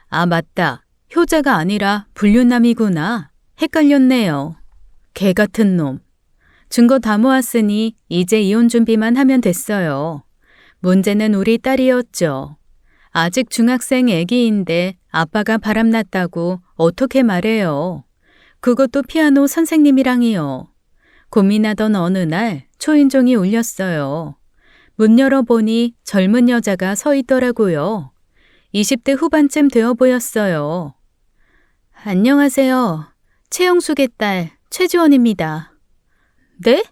Speaker 1: 아, 맞다. 효자가 아니라 불륜남이구나. 헷갈렸네요. 개 같은 놈. 증거 다 모았으니 이제 이혼 준비만 하면 됐어요. 문제는 우리 딸이었죠. 아직 중학생 애기인데 아빠가 바람났다고 어떻게 말해요. 그것도 피아노 선생님이랑이요. 고민하던 어느 날 초인종이 울렸어요. 문 열어보니 젊은 여자가 서 있더라고요. 20대 후반쯤 되어 보였어요. 안녕하세요. 최영숙의 딸 최지원입니다. 네?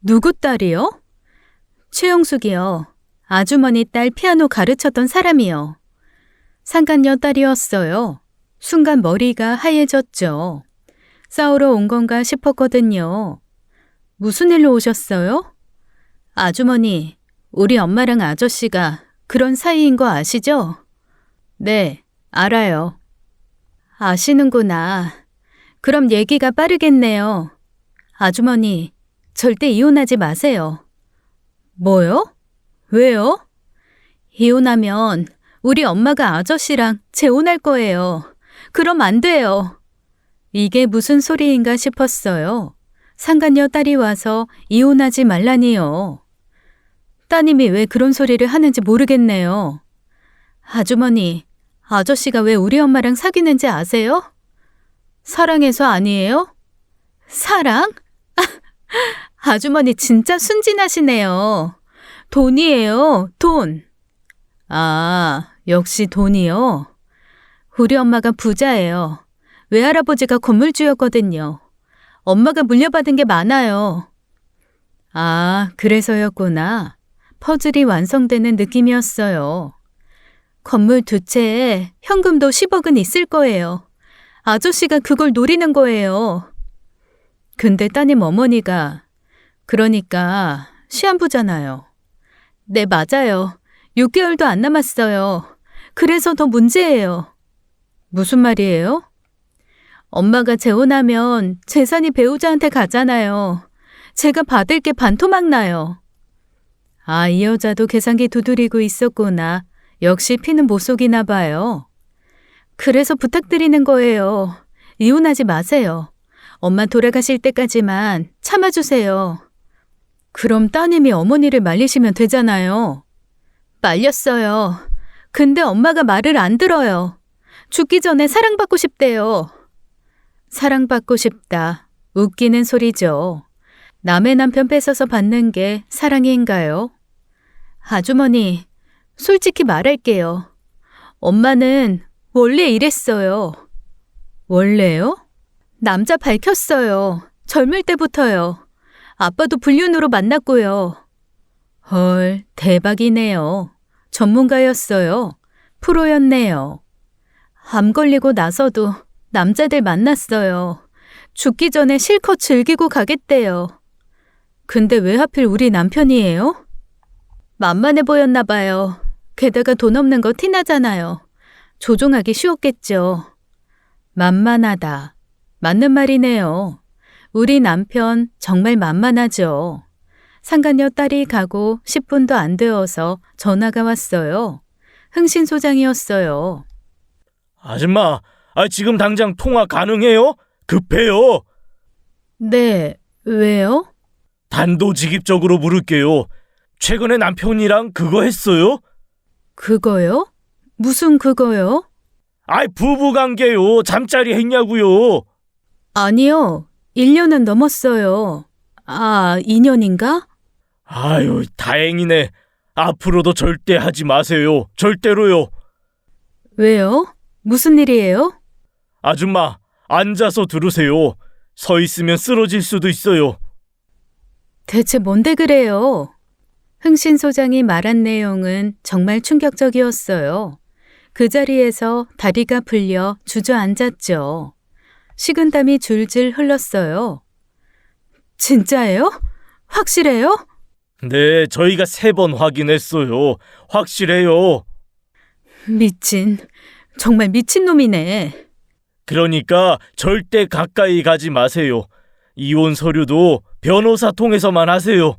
Speaker 1: 누구 딸이요? 최영숙이요. 아주머니 딸 피아노 가르쳤던 사람이요. 상간녀 딸이었어요. 순간 머리가 하얘졌죠. 싸우러 온 건가 싶었거든요. 무슨 일로 오셨어요? 아주머니, 우리 엄마랑 아저씨가 그런 사이인 거 아시죠? 네, 알아요. 아시는구나. 그럼 얘기가 빠르겠네요. 아주머니, 절대 이혼하지 마세요. 뭐요? 왜요? 이혼하면 우리 엄마가 아저씨랑 재혼할 거예요. 그럼 안 돼요. 이게 무슨 소리인가 싶었어요. 상간녀 딸이 와서 이혼하지 말라니요. 따님이 왜 그런 소리를 하는지 모르겠네요. 아주머니, 아저씨가 왜 우리 엄마랑 사귀는지 아세요? 사랑해서 아니에요? 사랑? 아주머니 진짜 순진하시네요. 돈이에요, 돈. 아, 역시 돈이요? 우리 엄마가 부자예요. 외할아버지가 건물주였거든요. 엄마가 물려받은 게 많아요. 아, 그래서였구나. 퍼즐이 완성되는 느낌이었어요. 건물 2채에 현금도 10억은 있을 거예요. 아저씨가 그걸 노리는 거예요. 근데 따님 어머니가 그러니까 시한부잖아요. 네, 맞아요. 6개월도 안 남았어요. 그래서 더 문제예요. 무슨 말이에요? 엄마가 재혼하면 재산이 배우자한테 가잖아요. 제가 받을 게 반토막 나요. 아, 이 여자도 계산기 두드리고 있었구나. 역시 피는 못 속이나 봐요. 그래서 부탁드리는 거예요. 이혼하지 마세요. 엄마 돌아가실 때까지만 참아주세요. 그럼 따님이 어머니를 말리시면 되잖아요. 말렸어요. 근데 엄마가 말을 안 들어요. 죽기 전에 사랑받고 싶대요. 사랑받고 싶다. 웃기는 소리죠. 남의 남편 뺏어서 받는 게 사랑인가요? 아주머니, 솔직히 말할게요. 엄마는 원래 이랬어요. 원래요? 남자 밝혔어요. 젊을 때부터요. 아빠도 불륜으로 만났고요. 헐, 대박이네요. 전문가였어요. 프로였네요. 암 걸리고 나서도 남자들 만났어요. 죽기 전에 실컷 즐기고 가겠대요. 근데 왜 하필 우리 남편이에요? 만만해 보였나 봐요. 게다가 돈 없는 거 티나잖아요. 조종하기 쉬웠겠죠. 만만하다. 맞는 말이네요. 우리 남편 정말 만만하죠. 상간녀 딸이 가고 10분도 안 되어서 전화가 왔어요. 흥신 소장이었어요.
Speaker 2: 아줌마, 지금 당장 통화 가능해요? 급해요.
Speaker 1: 네, 왜요?
Speaker 2: 단도직입적으로 물을게요. 최근에 남편이랑 그거 했어요?
Speaker 1: 그거요? 무슨 그거요?
Speaker 2: 부부관계요. 잠자리 했냐고요.
Speaker 1: 아니요. 1년은 넘었어요. 아, 2년인가?
Speaker 2: 아유, 다행이네. 앞으로도 절대 하지 마세요. 절대로요.
Speaker 1: 왜요? 무슨 일이에요?
Speaker 2: 아줌마, 앉아서 들으세요. 서 있으면 쓰러질 수도 있어요.
Speaker 1: 대체 뭔데 그래요? 흥신 소장이 말한 내용은 정말 충격적이었어요. 그 자리에서 다리가 풀려 주저앉았죠. 식은땀이 줄줄 흘렀어요. 진짜예요? 확실해요?
Speaker 2: 네, 저희가 3번 확인했어요. 확실해요.
Speaker 1: 미친, 정말 미친놈이네.
Speaker 2: 그러니까 절대 가까이 가지 마세요. 이혼 서류도 변호사 통해서만 하세요.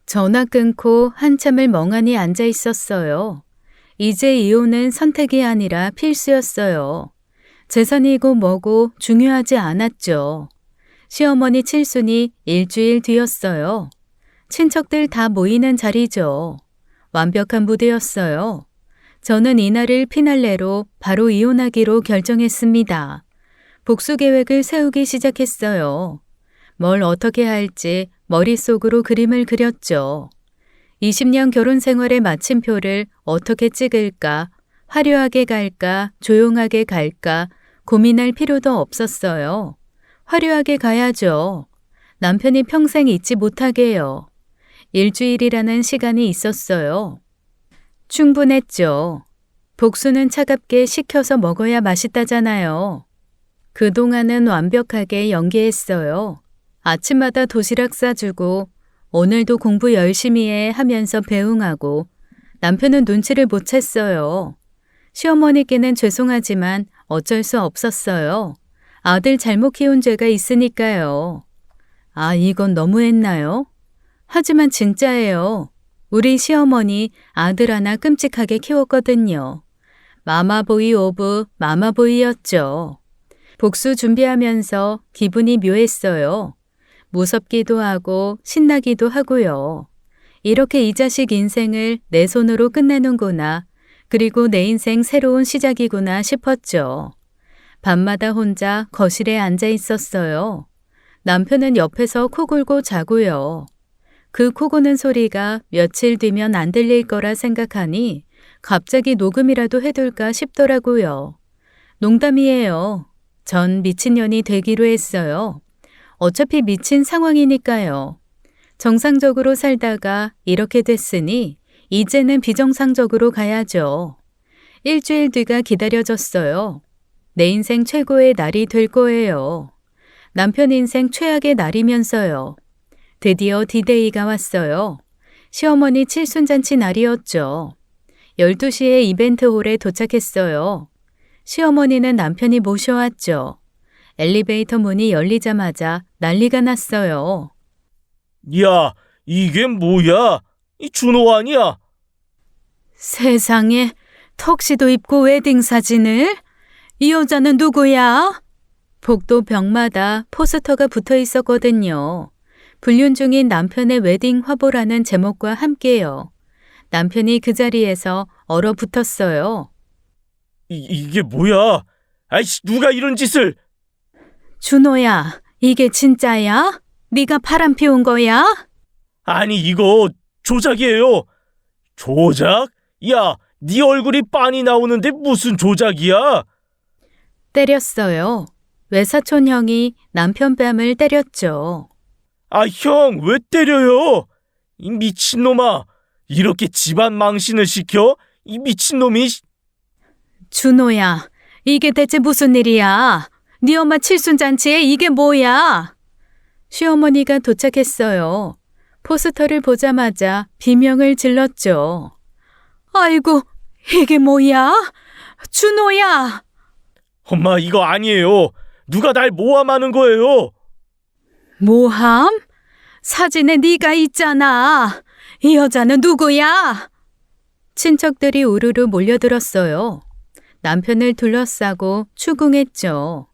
Speaker 1: 전화 끊고 한참을 멍하니 앉아 있었어요. 이제 이혼은 선택이 아니라 필수였어요. 재산이고 뭐고 중요하지 않았죠. 시어머니 칠순이 일주일 뒤였어요. 친척들 다 모이는 자리죠. 완벽한 무대였어요. 저는 이날을 피날레로 바로 이혼하기로 결정했습니다. 복수 계획을 세우기 시작했어요. 뭘 어떻게 할지 머릿속으로 그림을 그렸죠. 20년 결혼 생활의 마침표를 어떻게 찍을까, 화려하게 갈까, 조용하게 갈까 고민할 필요도 없었어요. 화려하게 가야죠. 남편이 평생 잊지 못하게요. 일주일이라는 시간이 있었어요. 충분했죠. 복수는 차갑게 식혀서 먹어야 맛있다잖아요. 그동안은 완벽하게 연기했어요. 아침마다 도시락 싸주고 오늘도 공부 열심히 해 하면서 배웅하고 남편은 눈치를 못 챘어요. 시어머니께는 죄송하지만 어쩔 수 없었어요. 아들 잘못 키운 죄가 있으니까요. 아, 이건 너무했나요? 하지만 진짜예요. 우리 시어머니 아들 하나 끔찍하게 키웠거든요. 마마보이 오브 마마보이였죠. 복수 준비하면서 기분이 묘했어요. 무섭기도 하고 신나기도 하고요. 이렇게 이 자식 인생을 내 손으로 끝내는구나. 그리고 내 인생 새로운 시작이구나 싶었죠. 밤마다 혼자 거실에 앉아 있었어요. 남편은 옆에서 코 골고 자고요. 그 코 고는 소리가 며칠 뒤면 안 들릴 거라 생각하니 갑자기 녹음이라도 해둘까 싶더라고요. 농담이에요. 전 미친년이 되기로 했어요. 어차피 미친 상황이니까요. 정상적으로 살다가 이렇게 됐으니 이제는 비정상적으로 가야죠. 일주일 뒤가 기다려졌어요. 내 인생 최고의 날이 될 거예요. 남편 인생 최악의 날이면서요. 드디어 디데이가 왔어요. 시어머니 칠순잔치 날이었죠. 12시에 이벤트 홀에 도착했어요. 시어머니는 남편이 모셔왔죠. 엘리베이터 문이 열리자마자 난리가 났어요.
Speaker 2: 야, 이게 뭐야? 이 준호 아니야?
Speaker 1: 세상에, 턱시도 입고 웨딩 사진을? 이 여자는 누구야? 복도 벽마다 포스터가 붙어 있었거든요. 불륜 중인 남편의 웨딩 화보라는 제목과 함께요. 남편이 그 자리에서 얼어붙었어요.
Speaker 2: 이게 뭐야? 아이씨, 누가 이런 짓을?
Speaker 1: 준호야, 이게 진짜야? 네가 바람 피운 거야?
Speaker 2: 아니, 이거 조작이에요. 조작? 야, 네 얼굴이 빤히 나오는데 무슨 조작이야?
Speaker 1: 때렸어요. 외사촌 형이 남편 뺨을 때렸죠.
Speaker 2: 아, 형, 왜 때려요? 이 미친놈아. 이렇게 집안 망신을 시켜? 이 미친놈이.
Speaker 1: 준호야, 이게 대체 무슨 일이야? 네 엄마 칠순잔치에 이게 뭐야? 시어머니가 도착했어요. 포스터를 보자마자 비명을 질렀죠. 아이고, 이게 뭐야? 준호야!
Speaker 2: 엄마, 이거 아니에요. 누가 날 모함하는 거예요?
Speaker 1: 모함? 사진에 네가 있잖아. 이 여자는 누구야? 친척들이 우르르 몰려들었어요. 남편을 둘러싸고 추궁했죠.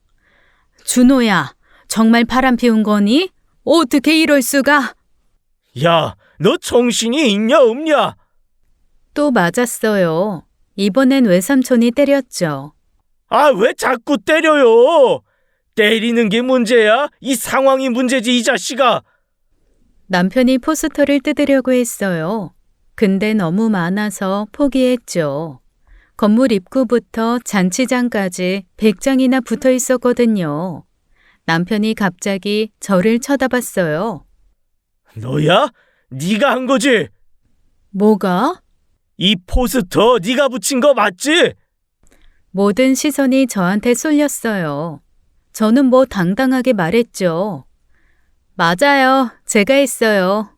Speaker 1: 준호야, 정말 바람 피운 거니? 어떻게 이럴 수가?
Speaker 2: 야, 너 정신이 있냐 없냐?
Speaker 1: 또 맞았어요. 이번엔 외삼촌이 때렸죠.
Speaker 2: 아, 왜 자꾸 때려요? 때리는 게 문제야? 이 상황이 문제지, 이 자식아.
Speaker 1: 남편이 포스터를 뜯으려고 했어요. 근데 너무 많아서 포기했죠. 건물 입구부터 잔치장까지 100장이나 붙어 있었거든요. 남편이 갑자기 저를 쳐다봤어요.
Speaker 2: 너야? 네가 한 거지?
Speaker 1: 뭐가?
Speaker 2: 이 포스터 네가 붙인 거 맞지?
Speaker 1: 모든 시선이 저한테 쏠렸어요. 저는 뭐 당당하게 말했죠. 맞아요. 제가 했어요.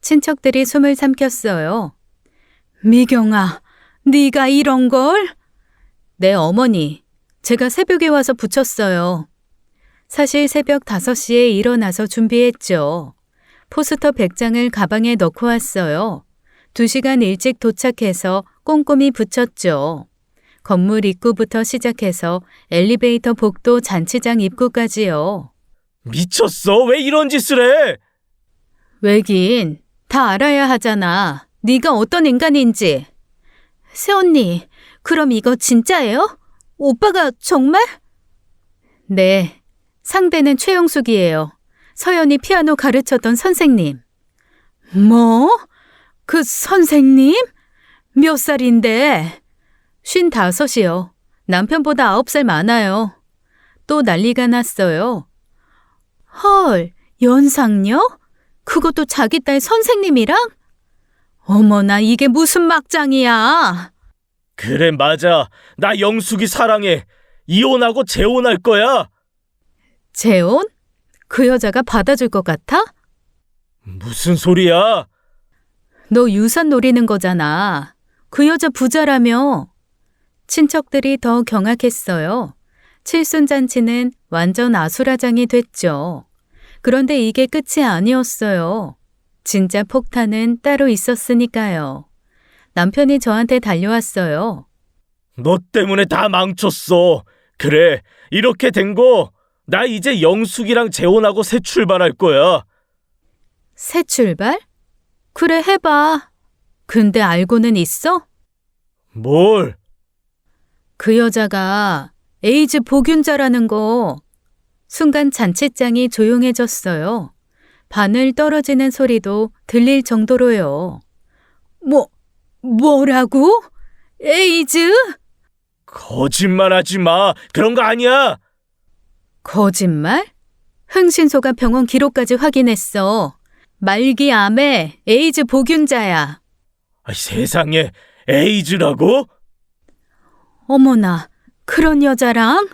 Speaker 1: 친척들이 숨을 삼켰어요. 미경아, 네가 이런 걸? 네, 어머니. 제가 새벽에 와서 붙였어요. 사실 새벽 5시에 일어나서 준비했죠. 포스터 100장을 가방에 넣고 왔어요. 2시간 일찍 도착해서 꼼꼼히 붙였죠. 건물 입구부터 시작해서 엘리베이터 복도 잔치장 입구까지요.
Speaker 2: 미쳤어? 왜 이런 짓을 해?
Speaker 1: 왜긴 다 알아야 하잖아. 네가 어떤 인간인지. 새언니, 그럼 이거 진짜예요? 오빠가 정말? 네, 상대는 최영숙이에요. 서연이 피아노 가르쳤던 선생님. 뭐? 그 선생님? 몇 살인데? 55이요. 남편보다 9살 많아요. 또 난리가 났어요. 헐, 연상녀? 그것도 자기 딸 선생님이랑? 어머나, 이게 무슨 막장이야.
Speaker 2: 그래, 맞아. 나 영숙이 사랑해. 이혼하고 재혼할 거야.
Speaker 1: 재혼? 그 여자가 받아줄 것 같아?
Speaker 2: 무슨 소리야?
Speaker 1: 너 유산 노리는 거잖아. 그 여자 부자라며. 친척들이 더 경악했어요. 칠순잔치는 완전 아수라장이 됐죠. 그런데 이게 끝이 아니었어요. 진짜 폭탄은 따로 있었으니까요. 남편이 저한테 달려왔어요.
Speaker 2: 너 때문에 다 망쳤어. 그래, 이렇게 된 거, 나 이제 영숙이랑 재혼하고 새 출발할 거야.
Speaker 1: 새 출발? 그래, 해봐. 근데 알고는 있어?
Speaker 2: 뭘?
Speaker 1: 그 여자가 에이즈 복균자라는 거. 순간 잔치장이 조용해졌어요. 바늘 떨어지는 소리도 들릴 정도로요. 뭐라고? 에이즈?
Speaker 2: 거짓말하지 마. 그런 거 아니야.
Speaker 1: 거짓말? 흥신소가 병원 기록까지 확인했어. 말기암에 에이즈 복균자야.
Speaker 2: 세상에, 에이즈라고?
Speaker 1: 어머나, 그런 여자랑?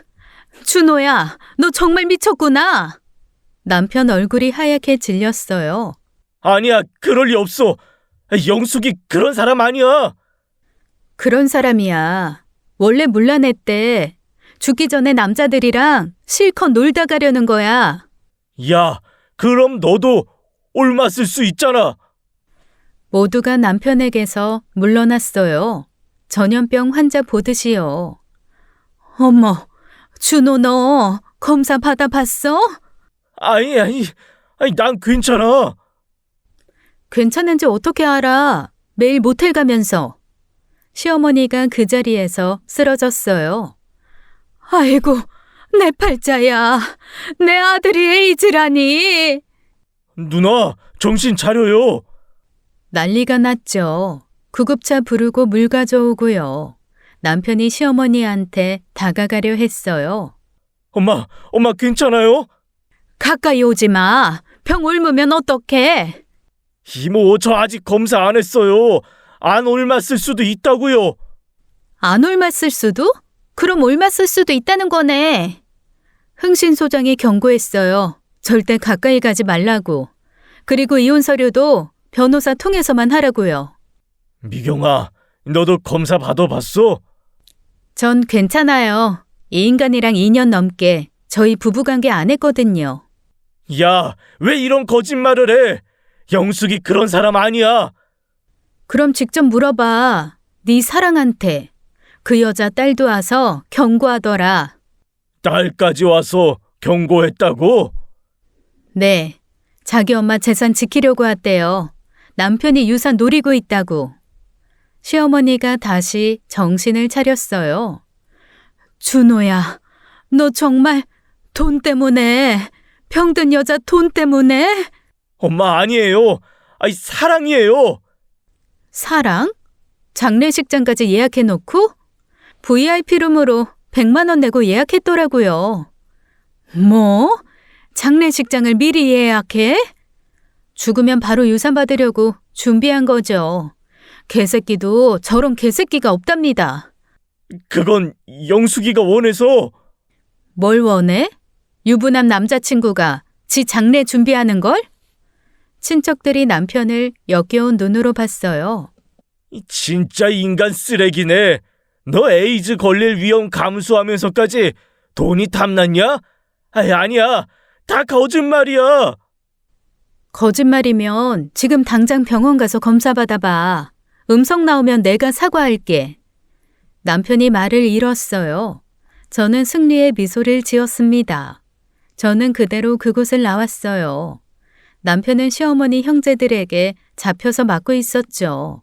Speaker 1: 준호야, 너 정말 미쳤구나. 남편 얼굴이 하얗게 질렸어요.
Speaker 2: 아니야, 그럴 리 없어. 영숙이 그런 사람 아니야.
Speaker 1: 그런 사람이야. 원래 문란했대. 죽기 전에 남자들이랑 실컷 놀다 가려는 거야.
Speaker 2: 야, 그럼 너도 옮았을 수 있잖아.
Speaker 1: 모두가 남편에게서 물러났어요. 전염병 환자 보듯이요. 어머, 준호 너 검사 받아봤어?
Speaker 2: 아니, 난 괜찮아.
Speaker 1: 괜찮은지 어떻게 알아? 매일 모텔 가면서. 시어머니가 그 자리에서 쓰러졌어요. 아이고, 내 팔자야. 내 아들이 에이즈라니.
Speaker 2: 누나, 정신 차려요.
Speaker 1: 난리가 났죠. 구급차 부르고 물 가져오고요. 남편이 시어머니한테 다가가려 했어요.
Speaker 2: 엄마 괜찮아요?
Speaker 1: 가까이 오지 마. 병 옮으면 어떡해?
Speaker 2: 이모, 저 아직 검사 안 했어요. 안 옮았을 수도 있다고요.
Speaker 1: 안 옮았을 수도? 그럼 옮았을 수도 있다는 거네. 흥신소장이 경고했어요. 절대 가까이 가지 말라고. 그리고 이혼 서류도 변호사 통해서만 하라고요.
Speaker 2: 미경아, 너도 검사 받아봤어?
Speaker 1: 전 괜찮아요. 이 인간이랑 2년 넘게 저희 부부관계 안 했거든요.
Speaker 2: 야, 왜 이런 거짓말을 해? 영숙이 그런 사람 아니야.
Speaker 1: 그럼 직접 물어봐. 네 사랑한테. 그 여자 딸도 와서 경고하더라.
Speaker 2: 딸까지 와서 경고했다고?
Speaker 1: 네. 자기 엄마 재산 지키려고 했대요. 남편이 유산 노리고 있다고. 시어머니가 다시 정신을 차렸어요. 준호야, 너 정말 돈 때문에, 병든 여자 돈 때문에?
Speaker 2: 엄마, 아니에요. 사랑이에요.
Speaker 1: 사랑? 장례식장까지 예약해놓고? VIP룸으로 100만 원 내고 예약했더라고요. 뭐? 장례식장을 미리 예약해? 죽으면 바로 유산 받으려고 준비한 거죠. 개새끼도 저런 개새끼가 없답니다.
Speaker 2: 그건 영숙이가 원해서.
Speaker 1: 뭘 원해? 유부남 남자친구가 지 장례 준비하는 걸? 친척들이 남편을 역겨운 눈으로 봤어요.
Speaker 2: 진짜 인간 쓰레기네. 너 에이즈 걸릴 위험 감수하면서까지 돈이 탐났냐? 아니야. 다 거짓말이야.
Speaker 1: 거짓말이면 지금 당장 병원 가서 검사 받아봐. 음성 나오면 내가 사과할게. 남편이 말을 잃었어요. 저는 승리의 미소를 지었습니다. 저는 그대로 그곳을 나왔어요. 남편은 시어머니 형제들에게 잡혀서 맞고 있었죠.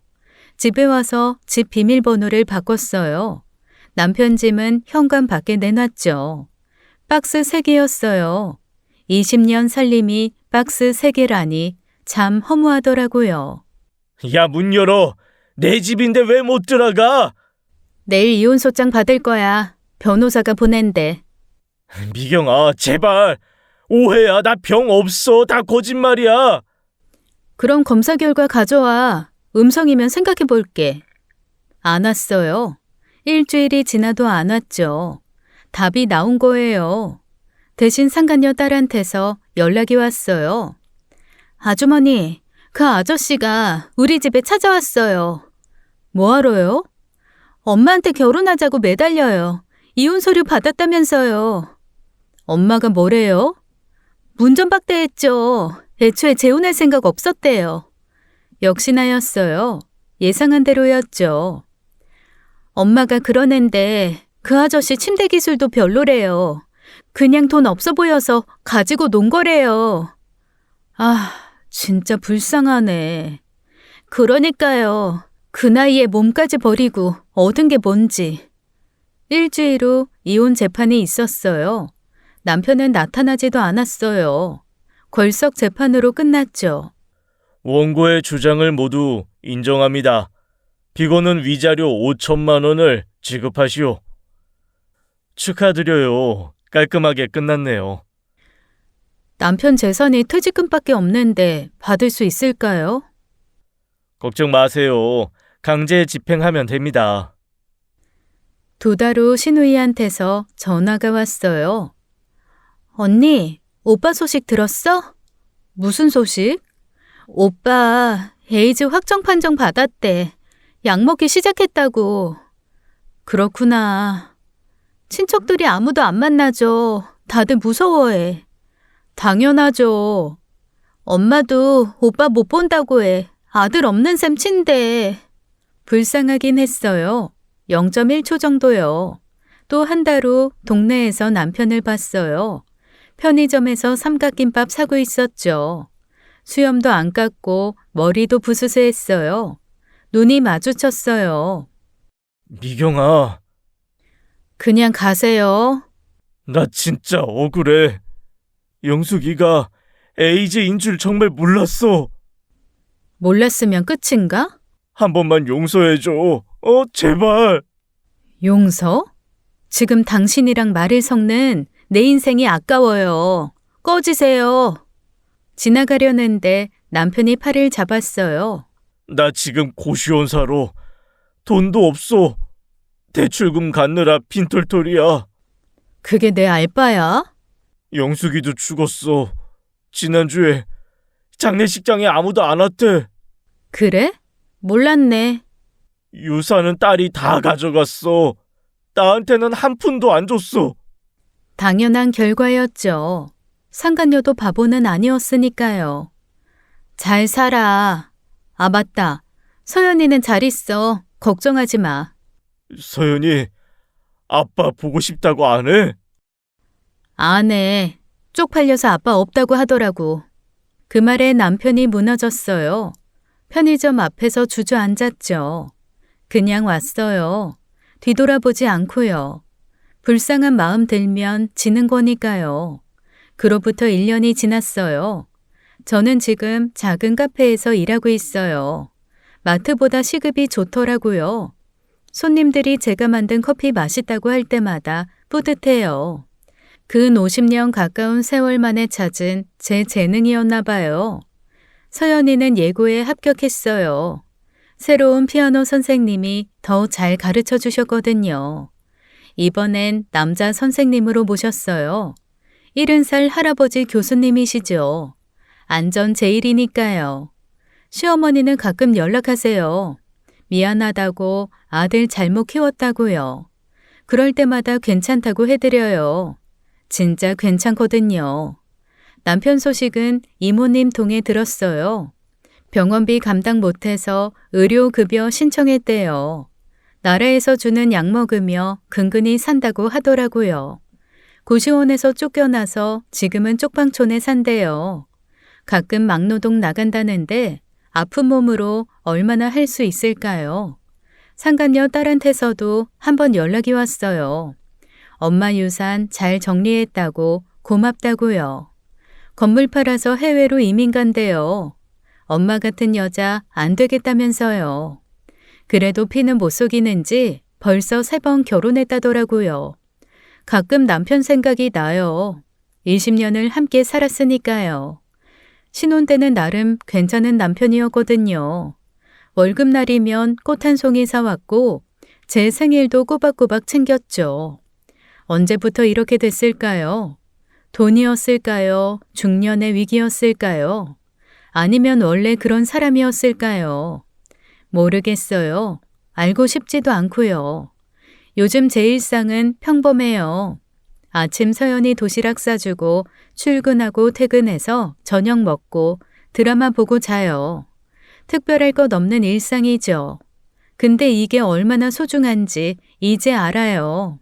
Speaker 1: 집에 와서 집 비밀번호를 바꿨어요. 남편 짐은 현관 밖에 내놨죠. 박스 3개였어요. 20년 살림이 박스 3개라니 참 허무하더라고요.
Speaker 2: 야, 문 열어. 내 집인데 왜 못 들어가?
Speaker 1: 내일 이혼소장 받을 거야. 변호사가 보낸대.
Speaker 2: 미경아, 제발. 오해야. 나 병 없어. 다 거짓말이야.
Speaker 1: 그럼 검사 결과 가져와. 음성이면 생각해 볼게. 안 왔어요. 일주일이 지나도 안 왔죠. 답이 나온 거예요. 대신 상간녀 딸한테서 연락이 왔어요. 아주머니, 그 아저씨가 우리 집에 찾아왔어요. 뭐하러요? 엄마한테 결혼하자고 매달려요. 이혼 서류 받았다면서요. 엄마가 뭐래요? 문전박대했죠. 애초에 재혼할 생각 없었대요. 역시나였어요. 예상한 대로였죠. 엄마가 그러는데 그 아저씨 침대 기술도 별로래요. 그냥 돈 없어 보여서 가지고 논 거래요. 아, 진짜 불쌍하네. 그러니까요. 그 나이에 몸까지 버리고 얻은 게 뭔지. 일주일 후 이혼 재판이 있었어요. 남편은 나타나지도 않았어요. 걸석 재판으로 끝났죠.
Speaker 2: 원고의 주장을 모두 인정합니다. 피고는 위자료 5천만 원을 지급하시오. 축하드려요. 깔끔하게 끝났네요.
Speaker 1: 남편 재산이 퇴직금밖에 없는데 받을 수 있을까요?
Speaker 2: 걱정 마세요. 강제 집행하면 됩니다.
Speaker 1: 2달 후 신우이한테서 전화가 왔어요. 언니, 오빠 소식 들었어? 무슨 소식? 오빠 에이즈 확정 판정 받았대. 약 먹기 시작했다고. 그렇구나. 친척들이 아무도 안 만나죠. 다들 무서워해. 당연하죠. 엄마도 오빠 못 본다고 해. 아들 없는 셈 친대. 불쌍하긴 했어요. 0.1초 정도요. 또 한 달 후 동네에서 남편을 봤어요. 편의점에서 삼각김밥 사고 있었죠. 수염도 안 깎고 머리도 부스스했어요. 눈이 마주쳤어요.
Speaker 2: 미경아,
Speaker 1: 그냥 가세요.
Speaker 2: 나 진짜 억울해. 영숙이가 에이즈인 줄 정말 몰랐어.
Speaker 1: 몰랐으면 끝인가?
Speaker 2: 한 번만 용서해줘. 제발.
Speaker 1: 용서? 지금 당신이랑 말을 섞는 내 인생이 아까워요. 꺼지세요. 지나가려는데 남편이 팔을 잡았어요.
Speaker 2: 나 지금 고시원사로 돈도 없어. 대출금 갚느라 빈털털이야.
Speaker 1: 그게 내 알바야?
Speaker 2: 영숙이도 죽었어. 지난주에 장례식장에 아무도 안 왔대.
Speaker 1: 그래? 몰랐네.
Speaker 2: 유산은 딸이 다 가져갔어. 나한테는 한 푼도 안 줬어.
Speaker 1: 당연한 결과였죠. 상간녀도 바보는 아니었으니까요. 잘 살아. 아, 맞다. 서연이는 잘 있어. 걱정하지 마.
Speaker 2: 서연이 아빠 보고 싶다고 안 해?
Speaker 1: 안 해. 쪽팔려서 아빠 없다고 하더라고. 그 말에 남편이 무너졌어요. 편의점 앞에서 주저앉았죠. 그냥 왔어요. 뒤돌아보지 않고요. 불쌍한 마음 들면 지는 거니까요. 그로부터 1년이 지났어요. 저는 지금 작은 카페에서 일하고 있어요. 마트보다 시급이 좋더라고요. 손님들이 제가 만든 커피 맛있다고 할 때마다 뿌듯해요. 근 50년 가까운 세월 만에 찾은 제 재능이었나 봐요. 서연이는 예고에 합격했어요. 새로운 피아노 선생님이 더 잘 가르쳐 주셨거든요. 이번엔 남자 선생님으로 모셨어요. 70살 할아버지 교수님이시죠. 안전 제일이니까요. 시어머니는 가끔 연락하세요. 미안하다고 아들 잘못 키웠다고요. 그럴 때마다 괜찮다고 해드려요. 진짜 괜찮거든요. 남편 소식은 이모님 통해 들었어요. 병원비 감당 못해서 의료급여 신청했대요. 나라에서 주는 약 먹으며 근근히 산다고 하더라고요. 고시원에서 쫓겨나서 지금은 쪽방촌에 산대요. 가끔 막노동 나간다는데 아픈 몸으로 얼마나 할 수 있을까요? 상간녀 딸한테서도 한번 연락이 왔어요. 엄마 유산 잘 정리했다고 고맙다고요. 건물 팔아서 해외로 이민 간대요. 엄마 같은 여자 안 되겠다면서요. 그래도 피는 못 속이는지 벌써 3번 결혼했다더라고요. 가끔 남편 생각이 나요. 20년을 함께 살았으니까요. 신혼 때는 나름 괜찮은 남편이었거든요. 월급날이면 꽃 한 송이 사왔고 제 생일도 꼬박꼬박 챙겼죠. 언제부터 이렇게 됐을까요? 돈이었을까요? 중년의 위기였을까요? 아니면 원래 그런 사람이었을까요? 모르겠어요. 알고 싶지도 않고요. 요즘 제 일상은 평범해요. 아침 서연이 도시락 싸주고 출근하고 퇴근해서 저녁 먹고 드라마 보고 자요. 특별할 것 없는 일상이죠. 근데 이게 얼마나 소중한지 이제 알아요.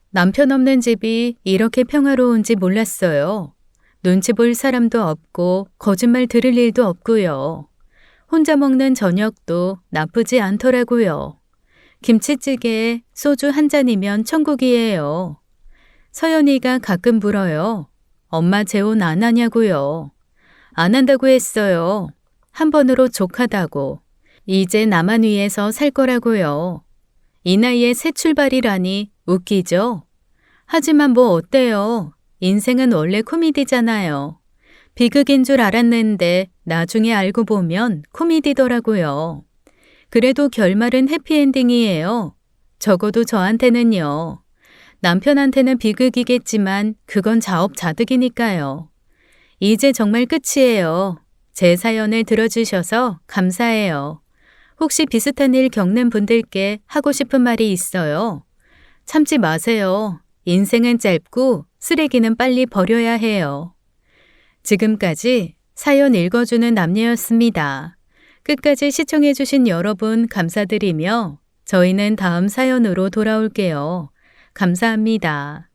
Speaker 1: 남편 없는 집이 이렇게 평화로운지 몰랐어요. 눈치 볼 사람도 없고 거짓말 들을 일도 없고요. 혼자 먹는 저녁도 나쁘지 않더라고요. 김치찌개에 소주 한 잔이면 천국이에요. 서연이가 가끔 물어요. 엄마 재혼 안 하냐고요. 안 한다고 했어요. 한 번으로 족하다고. 이제 나만 위해서 살 거라고요. 이 나이에 새 출발이라니 웃기죠? 하지만 뭐 어때요? 인생은 원래 코미디잖아요. 비극인 줄 알았는데 나중에 알고 보면 코미디더라고요. 그래도 결말은 해피엔딩이에요. 적어도 저한테는요. 남편한테는 비극이겠지만 그건 자업자득이니까요. 이제 정말 끝이에요. 제 사연을 들어주셔서 감사해요. 혹시 비슷한 일 겪는 분들께 하고 싶은 말이 있어요? 참지 마세요. 인생은 짧고 쓰레기는 빨리 버려야 해요. 지금까지 사연 읽어주는 남녀였습니다. 끝까지 시청해주신 여러분 감사드리며 저희는 다음 사연으로 돌아올게요. 감사합니다.